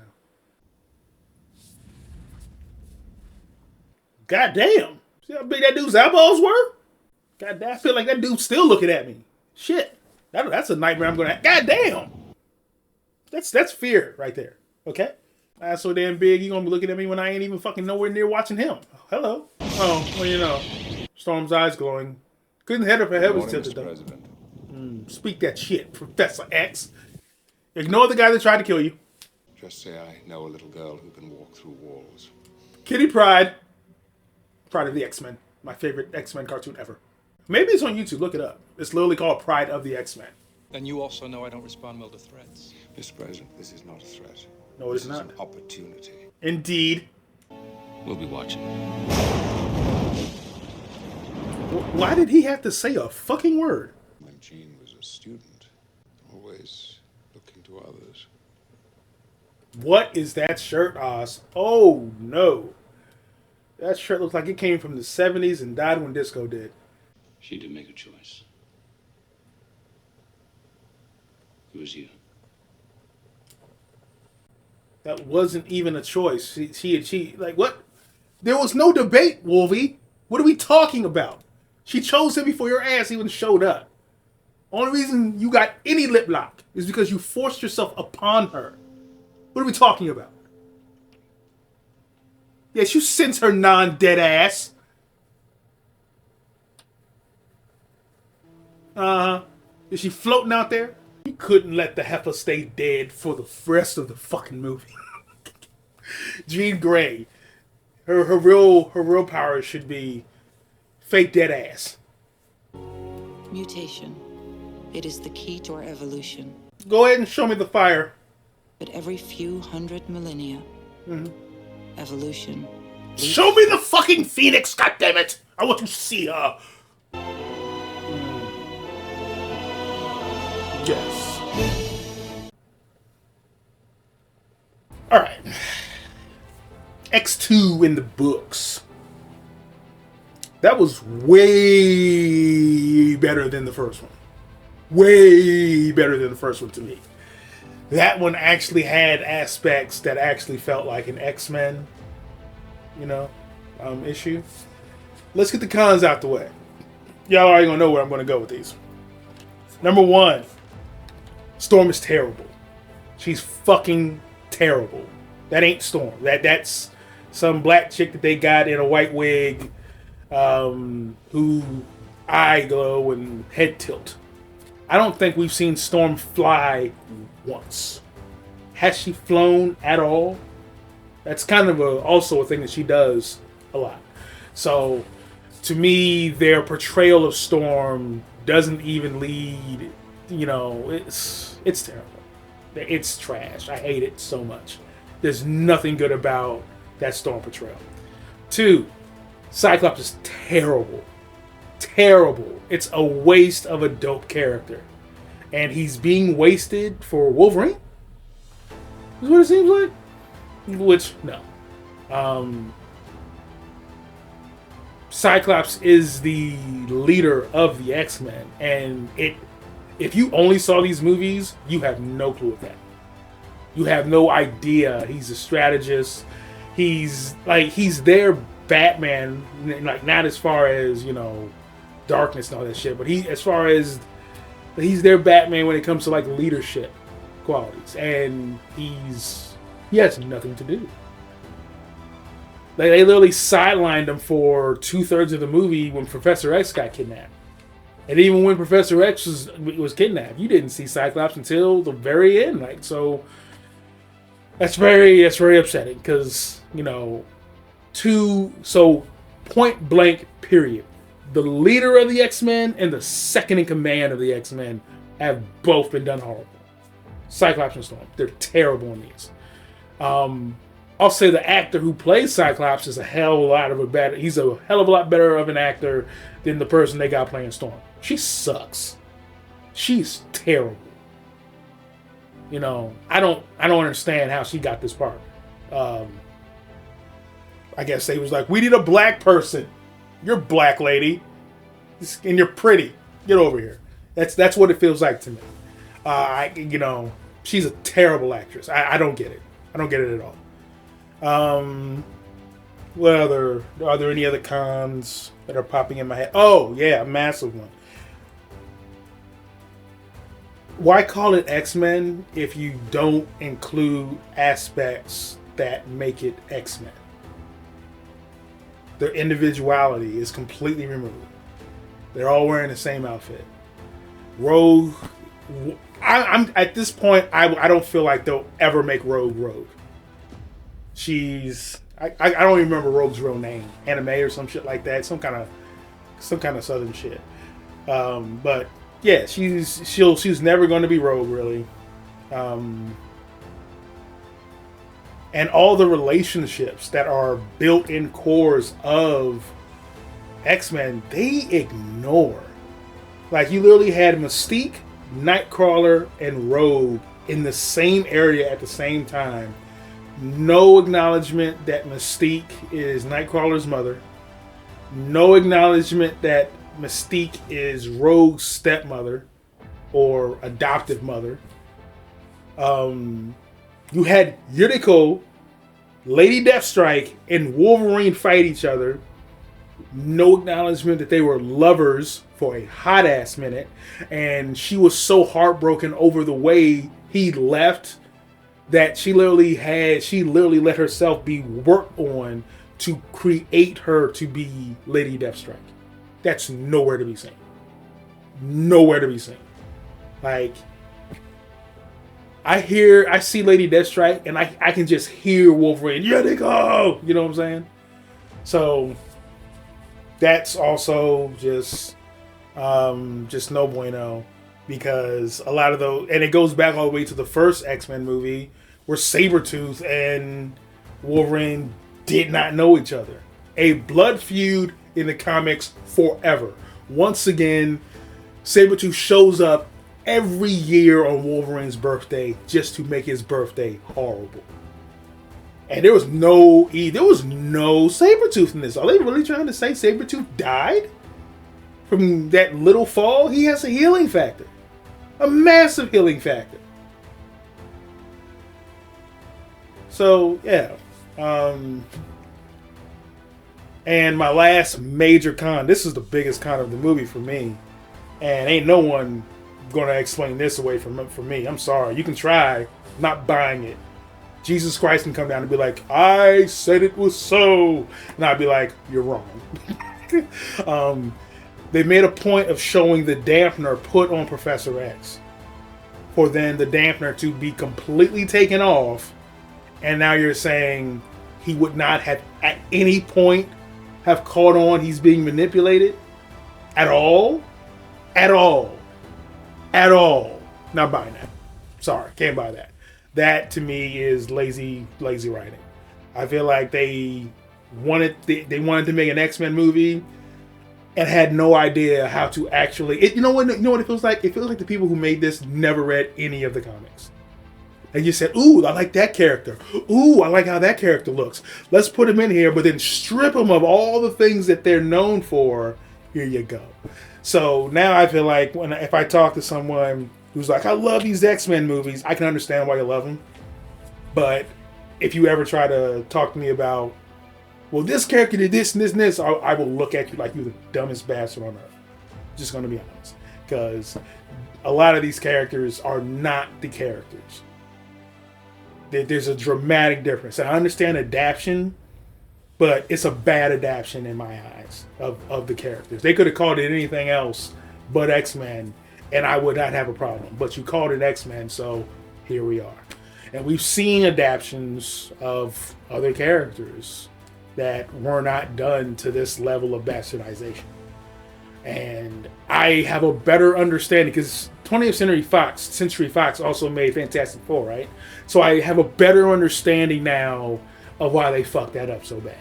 God damn. See how big that dude's eyeballs were? God damn, I feel like that dude's still looking at me. Shit. That's a nightmare I'm going to have. God damn. That's fear right there. Okay? That's so damn big, you're going to be looking at me when I ain't even fucking nowhere near watching him. Hello. Oh, well, you know. Storm's eyes glowing. Couldn't head up her head was tilted though. Speak that shit, Professor X. Ignore the guy that tried to kill you. Just say I know a little girl who can walk through walls. Kitty Pryde. Pride of the X-Men. My favorite X-Men cartoon ever. Maybe it's on YouTube. Look it up. It's literally called Pride of the X-Men. And you also know I don't respond well to threats. Mr. President, this is not a threat. No, it's this not. Is an opportunity. Indeed. We'll be watching. Why did he have to say a fucking word? When Jean was a student, always looking to others. What is that shirt, Oz? Oh, no. That shirt looks like it came from the 70s and died when disco did. She did make a choice. It was you. That wasn't even a choice. She, like, what? There was no debate, Wolvie. What are we talking about? She chose him before your ass even showed up. Only reason you got any lip lock is because you forced yourself upon her. What are we talking about? Yes, you sense her non-dead ass. Is she floating out there? You couldn't let the heifer stay dead for the rest of the fucking movie. Jean Grey. Her real power should be fake dead ass. Mutation. It is the key to our evolution. Go ahead and show me the fire. But every few hundred millennia, evolution. Show me the fucking Phoenix, goddammit! I want to see her. Yes. Alright. X2 in the books. That was way better than the first one. Way better than the first one to me. That one actually had aspects that actually felt like an X-Men, issue. Let's get the cons out the way. Y'all already gonna know where I'm gonna go with these. Number one, Storm is terrible. She's fucking terrible. That ain't Storm. That's some black chick that they got in a white wig, who eye glow and head tilt. I don't think we've seen Storm fly once. Has she flown at all? That's kind of also a thing that she does a lot. So, to me, their portrayal of Storm doesn't even lead. It's terrible. It's trash. I hate it so much. There's nothing good about that Storm portrayal. 2, Cyclops is terrible. Terrible. It's a waste of a dope character. And he's being wasted for Wolverine? Is what it seems like? Which, no. Cyclops is the leader of the X-Men. And if you only saw these movies, you have no clue of that. You have no idea. He's a strategist. He's their Batman, like not as far as, darkness and all that shit, but he's their Batman when it comes to like leadership qualities, and he has nothing to do. Like, they literally sidelined him for 2/3 of the movie when Professor X got kidnapped, and even when Professor X was kidnapped, you didn't see Cyclops until the very end. Like, so that's very upsetting because point blank period. The leader of the X-Men and the second in command of the X-Men have both been done horrible. Cyclops and Storm. They're terrible in these. I'll say the actor who plays Cyclops is he's a hell of a lot better of an actor than the person they got playing Storm. She sucks. She's terrible. I don't understand how she got this part. I guess they was like, we need a black person. You're black, lady, and you're pretty. Get over here. That's what it feels like to me. She's a terrible actress. I don't get it. I don't get it at all. What other? Are there any other cons that are popping in my head? Oh yeah, a massive one. Why call it X-Men if you don't include aspects that make it X-Men? Their individuality is completely removed. They're all wearing the same outfit. Rogue, I'm at this point, I don't feel like they'll ever make Rogue. I don't even remember Rogue's real name. Anime or some shit like that. Some kind of southern shit. But yeah, she's never going to be Rogue, really. And all the relationships that are built-in cores of X-Men, they ignore. Like, you literally had Mystique, Nightcrawler, and Rogue in the same area at the same time. No acknowledgement that Mystique is Nightcrawler's mother. No acknowledgement that Mystique is Rogue's stepmother or adoptive mother. You had Yuriko, Lady Deathstrike, and Wolverine fight each other. No acknowledgement that they were lovers for a hot ass minute. And she was so heartbroken over the way he left that she literally let herself be worked on to create her to be Lady Deathstrike. That's nowhere to be seen. Nowhere to be seen. Like, I see Lady Deathstrike, and I can just hear Wolverine. Yeah, they go. You know what I'm saying? So that's also just no bueno, because a lot of those, and it goes back all the way to the first X-Men movie where Sabretooth and Wolverine did not know each other. A blood feud in the comics forever. Once again, Sabretooth shows up every year on Wolverine's birthday just to make his birthday horrible. And there was no Sabretooth in this. Are they really trying to say Sabretooth died from that little fall? He has a healing factor. A massive healing factor. So, yeah. And my last major con, this is the biggest con of the movie for me. And ain't no one going to explain this away from me. I'm sorry. You can try. I'm not buying it. Jesus Christ can come down and be like, I said it was so. And I'd be like, you're wrong. They made a point of showing the dampener put on Professor X, for then the dampener to be completely taken off. And now you're saying he would not have at any point have caught on he's being manipulated? At all? At all. At all. Not buying that. Sorry, can't buy that. That to me is lazy writing. I feel like they wanted to make an X-Men movie and had no idea how to actually. You know what it feels like? It feels like the people who made this never read any of the comics. And you said, "Ooh, I like that character. Ooh, I like how that character looks. Let's put him in here, but then strip them of all the things that they're known for. Here you go." So now I feel like if I talk to someone who's like, "I love these X-Men movies," I can understand why you love them. But if you ever try to talk to me about, well, this character did this and this and this, I will look at you like you're the dumbest bastard on earth. Just going to be honest. Because a lot of these characters are not the characters. There's a dramatic difference. And I understand adaptation, but it's a bad adaptation in my eyes of the characters. They could have called it anything else but X-Men, and I would not have a problem. But you called it X-Men, so here we are. And we've seen adaptations of other characters that were not done to this level of bastardization. And I have a better understanding because 20th Century Fox also made Fantastic Four, right? So I have a better understanding now of why they fucked that up so bad.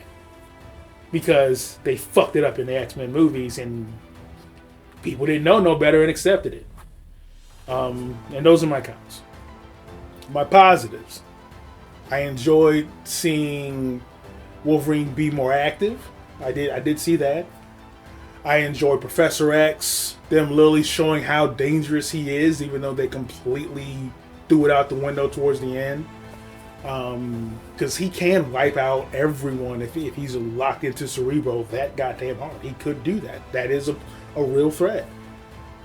Because they fucked it up in the X-Men movies and people didn't know no better and accepted it. And those are my cons. My positives. I enjoyed seeing Wolverine be more active. I did see that. I enjoyed Professor X, them literally showing how dangerous he is, even though they completely threw it out the window towards the end. Because he can wipe out everyone if he's locked into Cerebro that goddamn hard. He could do that. That is a real threat.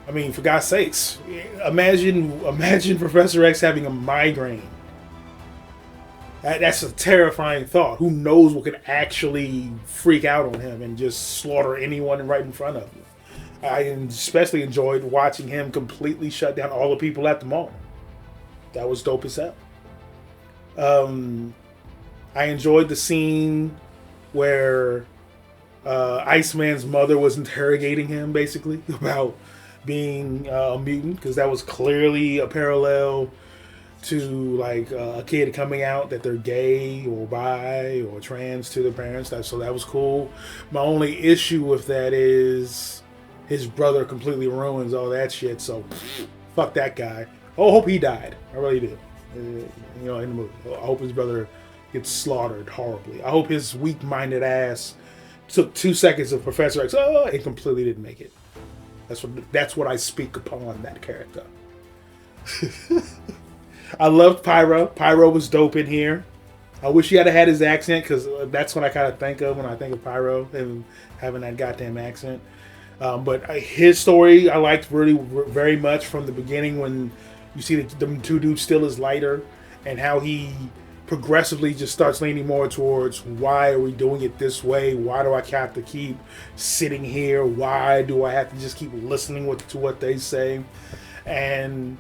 I mean, for God's sakes, imagine Professor X having a migraine. That's a terrifying thought. Who knows what could actually freak out on him and just slaughter anyone right in front of you. I especially enjoyed watching him completely shut down all the people at the mall. That was dope as hell. I enjoyed the scene where Iceman's mother was interrogating him, basically, about being a mutant, because that was clearly a parallel to like a kid coming out that they're gay or bi or trans to their parents. So that was cool. My only issue with that is his brother completely ruins all that shit. So fuck that guy. I hope he died. I really do. In the movie, I hope his brother gets slaughtered horribly. I hope his weak-minded ass took 2 seconds of Professor X. And completely didn't make it. That's what I speak upon that character. I loved Pyro. Pyro was dope in here. I wish he had his accent, because that's what I kind of think of when I think of Pyro, and having that goddamn accent. But his story I liked really very much from the beginning, when you see the two dudes steal his lighter, and how he progressively just starts leaning more towards, why are we doing it this way? Why do I have to keep sitting here? Why do I have to just keep listening to what they say? And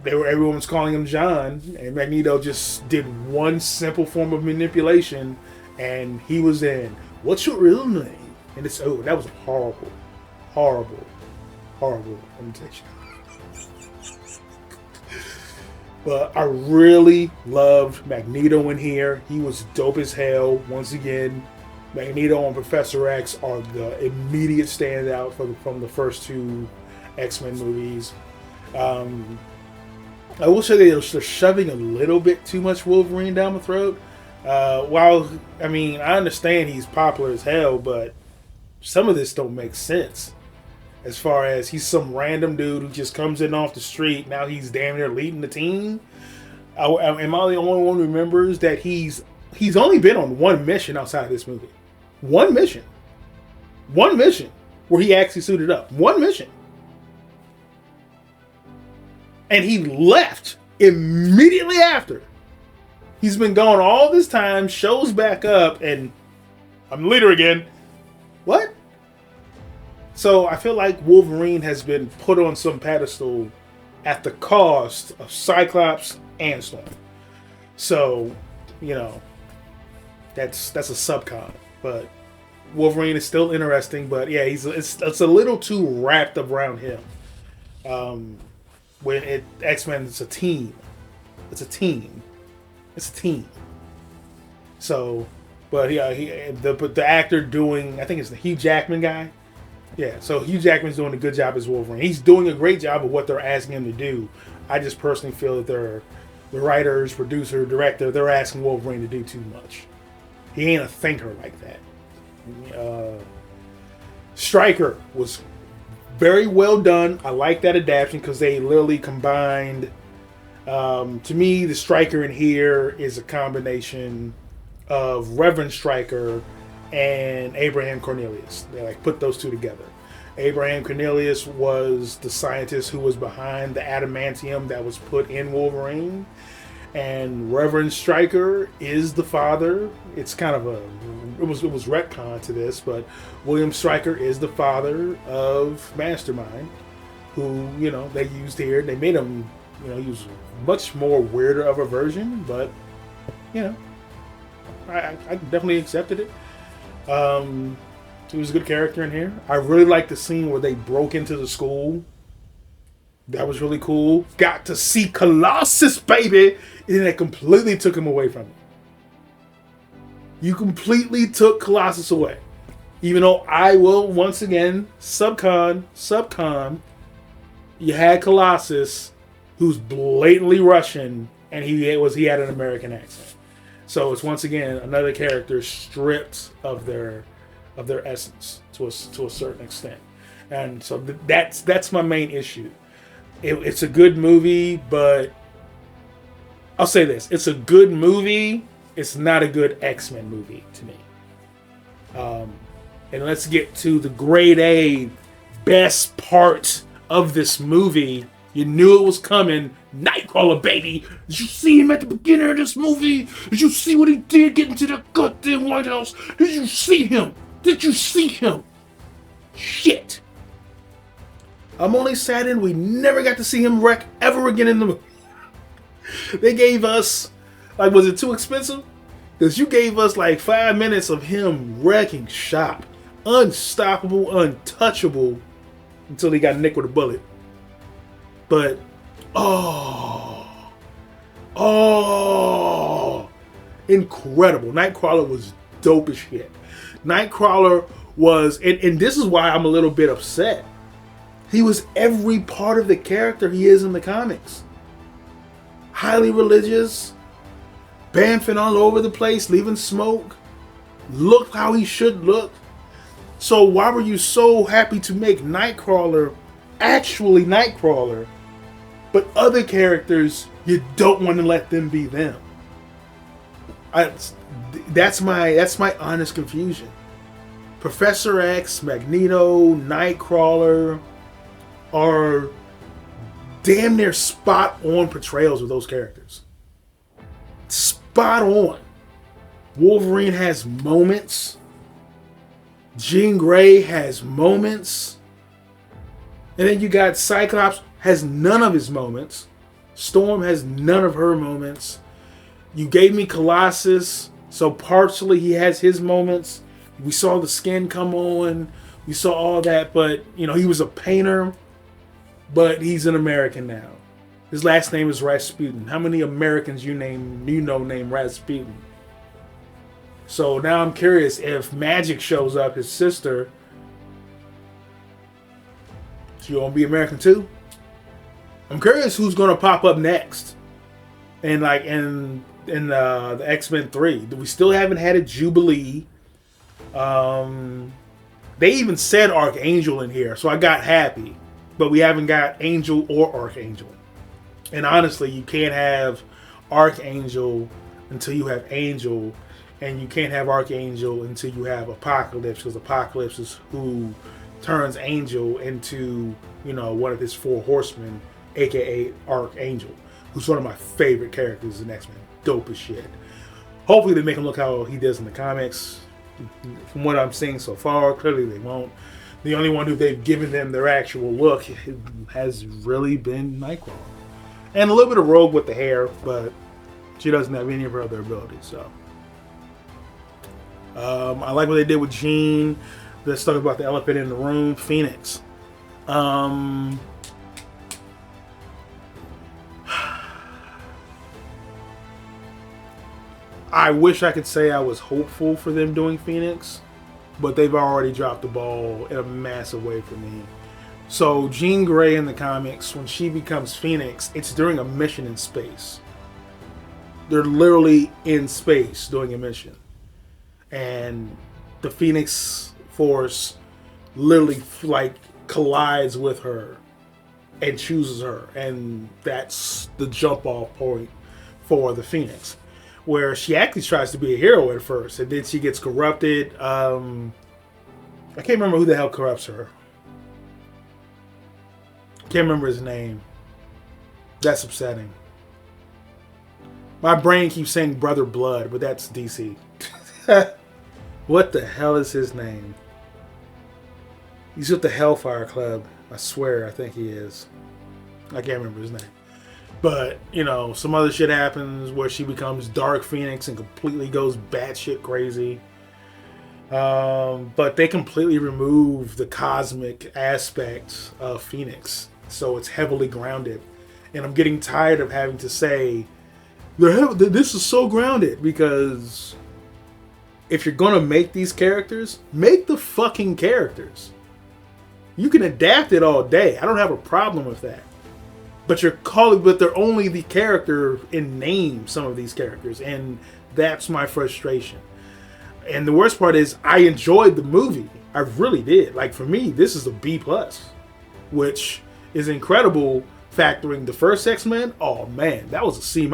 everyone was calling him John, and Magneto just did one simple form of manipulation, and he was in, "What's your real name?" And that was horrible imitation. But I really loved Magneto in here. He was dope as hell. Once again, Magneto and Professor X are the immediate standout from the first two X-Men movies. I will say they're shoving a little bit too much Wolverine down the throat. While, I mean, I understand he's popular as hell, but some of this don't make sense. As far as he's some random dude who just comes in off the street, now he's damn near leading the team. Am I the only one who remembers that he's only been on one mission outside of this movie? One mission where he actually suited up. One mission. And he left immediately after. He's been gone all this time, shows back up, and I'm the leader again. What? So I feel like Wolverine has been put on some pedestal at the cost of Cyclops and Storm. So, that's a subcon. But Wolverine is still interesting, but yeah, it's a little too wrapped around him. when X-Men, it's a team. It's a team. It's a team. So, but yeah, the actor doing, I think it's the Hugh Jackman guy. Yeah, so Hugh Jackman's doing a good job as Wolverine. He's doing a great job of what they're asking him to do. I just personally feel that the writers, producer, director, they're asking Wolverine to do too much. He ain't a thinker like that. Stryker was very well done. I like that adaptation because they literally combined. To me, the Stryker in here is a combination of Reverend Stryker and Abraham Cornelius. They like put those two together. Abraham Cornelius was the scientist who was behind the adamantium that was put in Wolverine, and Reverend Stryker is the father. It's kind of it was retcon to this, but William Stryker is the father of Mastermind, who they used here. They made him use much more weirder of a version, but I definitely accepted it. He was a good character in here. I really liked the scene where they broke into the school. That was really cool. Got to see Colossus, baby, and then it completely took him away from it. You completely took Colossus away. Even though I will once again subcon. You had Colossus, who's blatantly Russian, and he had an American accent. So it's once again another character stripped of their essence to a certain extent, and so that's my main issue. It's a good movie, but I'll say this: it's a good movie. It's not a good X-Men movie to me. And let's get to the grade A best part of this movie. You knew it was coming. Nightcrawler, baby. Did you see him at the beginning of this movie? Did you see what he did getting to the goddamn White House? Did you see him? Did you see him? Shit. I'm only saddened we never got to see him wreck ever again in the movie. They gave us, was it too expensive? Because you gave us 5 minutes of him wrecking shop. Unstoppable, untouchable, until he got nicked with a bullet. But, incredible. Nightcrawler was dope as shit. Nightcrawler was, and this is why I'm a little bit upset. He was every part of the character he is in the comics. Highly religious, bamfing all over the place, leaving smoke. Looked how he should look. So why were you so happy to make Nightcrawler actually Nightcrawler, but other characters you don't want to let them be them? That's my honest confusion. Professor X, Magneto, Nightcrawler are damn near spot on portrayals of those characters. Spot on. Wolverine has moments. Jean Grey has moments. And then you got Cyclops has none of his moments. Storm has none of her moments. You gave me Colossus, so partially he has his moments. We saw the skin come on. We saw all that, but he was a painter, but he's an American now. His last name is Rasputin. How many Americans you know named Rasputin? So now I'm curious if Magic shows up, his sister. She gonna be American too? I'm curious who's gonna pop up next. And in the X-Men 3. We still haven't had a Jubilee. They even said Archangel in here, so I got happy. But we haven't got Angel or Archangel. And honestly, you can't have Archangel until you have Angel. And you can't have Archangel until you have Apocalypse, because Apocalypse is who turns Angel into, one of his 4 horsemen, aka Archangel, who's one of my favorite characters in X-Men. Dope as shit. Hopefully they make him look how he does in the comics. From what I'm seeing so far, clearly they won't. The only one who they've given them their actual look has really been Nightcrawler. And a little bit of Rogue with the hair, but she doesn't have any of her other abilities, so. I like what they did with Jean. Let's talk about the elephant in the room, Phoenix. I wish I could say I was hopeful for them doing Phoenix, but they've already dropped the ball in a massive way for me. So Jean Grey in the comics, when she becomes Phoenix, it's during a mission in space. They're literally in space doing a mission. And the Phoenix Force literally like collides with her and chooses her. And that's the jump off point for the Phoenix. Where she actually tries to be a hero at first, and then she gets corrupted. I can't remember who the hell corrupts her. Can't remember his name. That's upsetting. My brain keeps saying Brother Blood, but that's DC. What the hell is his name? He's with the Hellfire Club. I swear, I think he is. I can't remember his name. But, you know, some other shit happens where she becomes Dark Phoenix and completely goes batshit crazy. But they completely remove the cosmic aspect of Phoenix. So it's heavily grounded. And I'm getting tired of having to say, this is so grounded. Because if you're going to make these characters, make the fucking characters. You can adapt it all day. I don't have a problem with that. But they're only the character in name, some of these characters, and that's my frustration. And the worst part is, I enjoyed the movie. I really did. Like, for me, this is a B+, which is incredible, factoring the first X-Men. Oh man, that was a C-.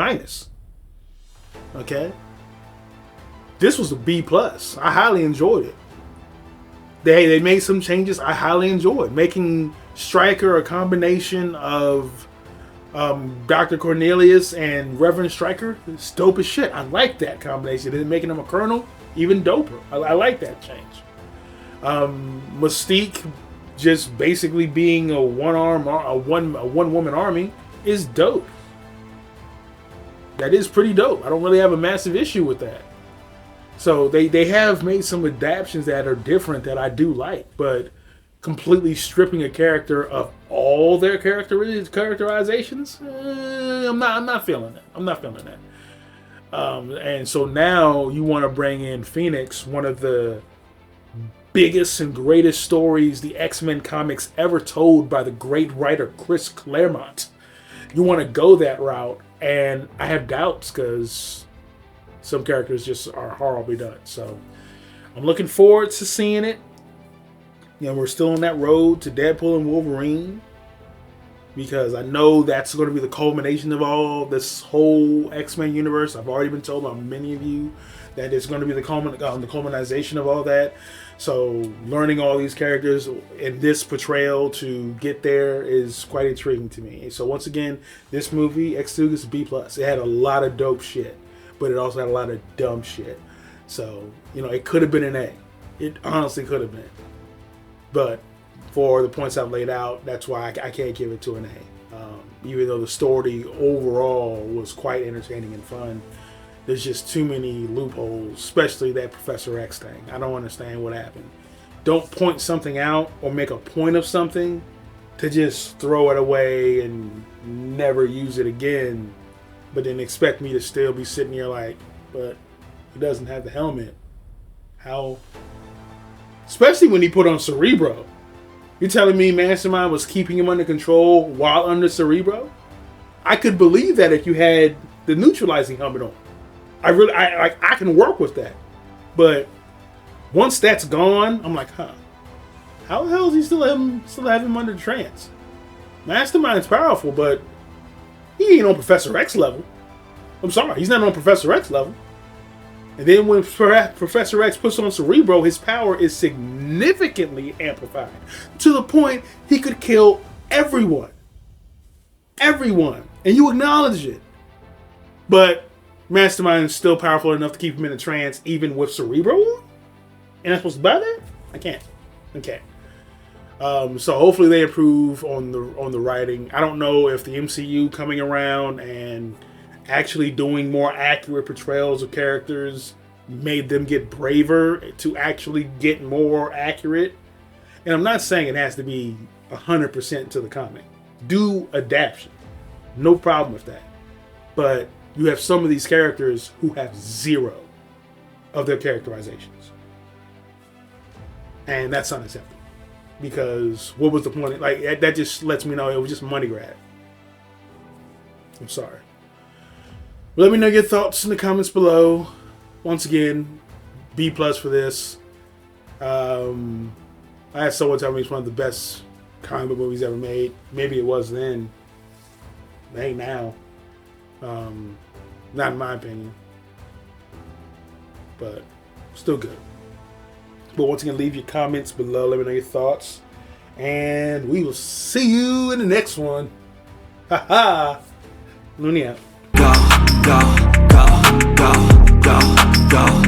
Okay? This was a B+. I highly enjoyed it. They made some changes I highly enjoyed. Making Stryker a combination of Dr. Cornelius and Reverend Stryker, it's dope as shit. I like that combination. And making him a colonel, even doper. I like that change. Mystique just basically being a one-woman army is dope. That is pretty dope. I don't really have a massive issue with that. So they have made some adaptations that are different that I do like, but completely stripping a character of all their characterizations, I'm not feeling it. I'm not feeling that. And so now you want to bring in Phoenix, one of the biggest and greatest stories the X-Men comics ever told by the great writer Chris Claremont. You want to go that route, and I have doubts because some characters just are horribly done. So I'm looking forward to seeing it. You know, we're still on that road to Deadpool and Wolverine, because I know that's going to be the culmination of all this whole X-Men universe. I've already been told by many of you that it's going to be the culmination of all that. So learning all these characters in this portrayal to get there is quite intriguing to me. So once again, this movie, X2, is a B+. It had a lot of dope shit, but it also had a lot of dumb shit. So, you know, it could have been an A. It honestly could have been. But for the points I've laid out, that's why I can't give it to an A. Even though the story overall was quite entertaining and fun, there's just too many loopholes, especially that Professor X thing. I don't understand what happened. Don't point something out or make a point of something to just throw it away and never use it again, but then expect me to still be sitting here like, but he doesn't have the helmet. How? Especially when he put on Cerebro. You're telling me Mastermind was keeping him under control while under Cerebro? I could believe that if you had the neutralizing helmet on. I can work with that. But once that's gone, I'm like, huh. How the hell is he still have him under trance? Mastermind's powerful, but he ain't on Professor X level. I'm sorry, he's not on Professor X level. And then when Professor X puts on Cerebro, his power is significantly amplified to the point he could kill everyone. Everyone. And you acknowledge it. But Mastermind is still powerful enough to keep him in a trance even with Cerebro on? And I'm supposed to buy that? I can't. So hopefully they improve on the writing. I don't know if the MCU coming around and actually doing more accurate portrayals of characters made them get braver to actually get more accurate. And I'm not saying it has to be 100% to the comic. Do adaptation. No problem with that. But you have some of these characters who have zero of their characterizations. And that's unacceptable. Because what was the point? Like, that just lets me know it was just a money grab. I'm sorry. Let me know your thoughts in the comments below. Once again, B+ for this. I had someone tell me it's one of the best comic book movies ever made. Maybe it was then. It ain't now. Not in my opinion. But still good. But once again, leave your comments below. Let me know your thoughts. And we will see you in the next one. Haha. Looney out. Go, go, go, go, go, go.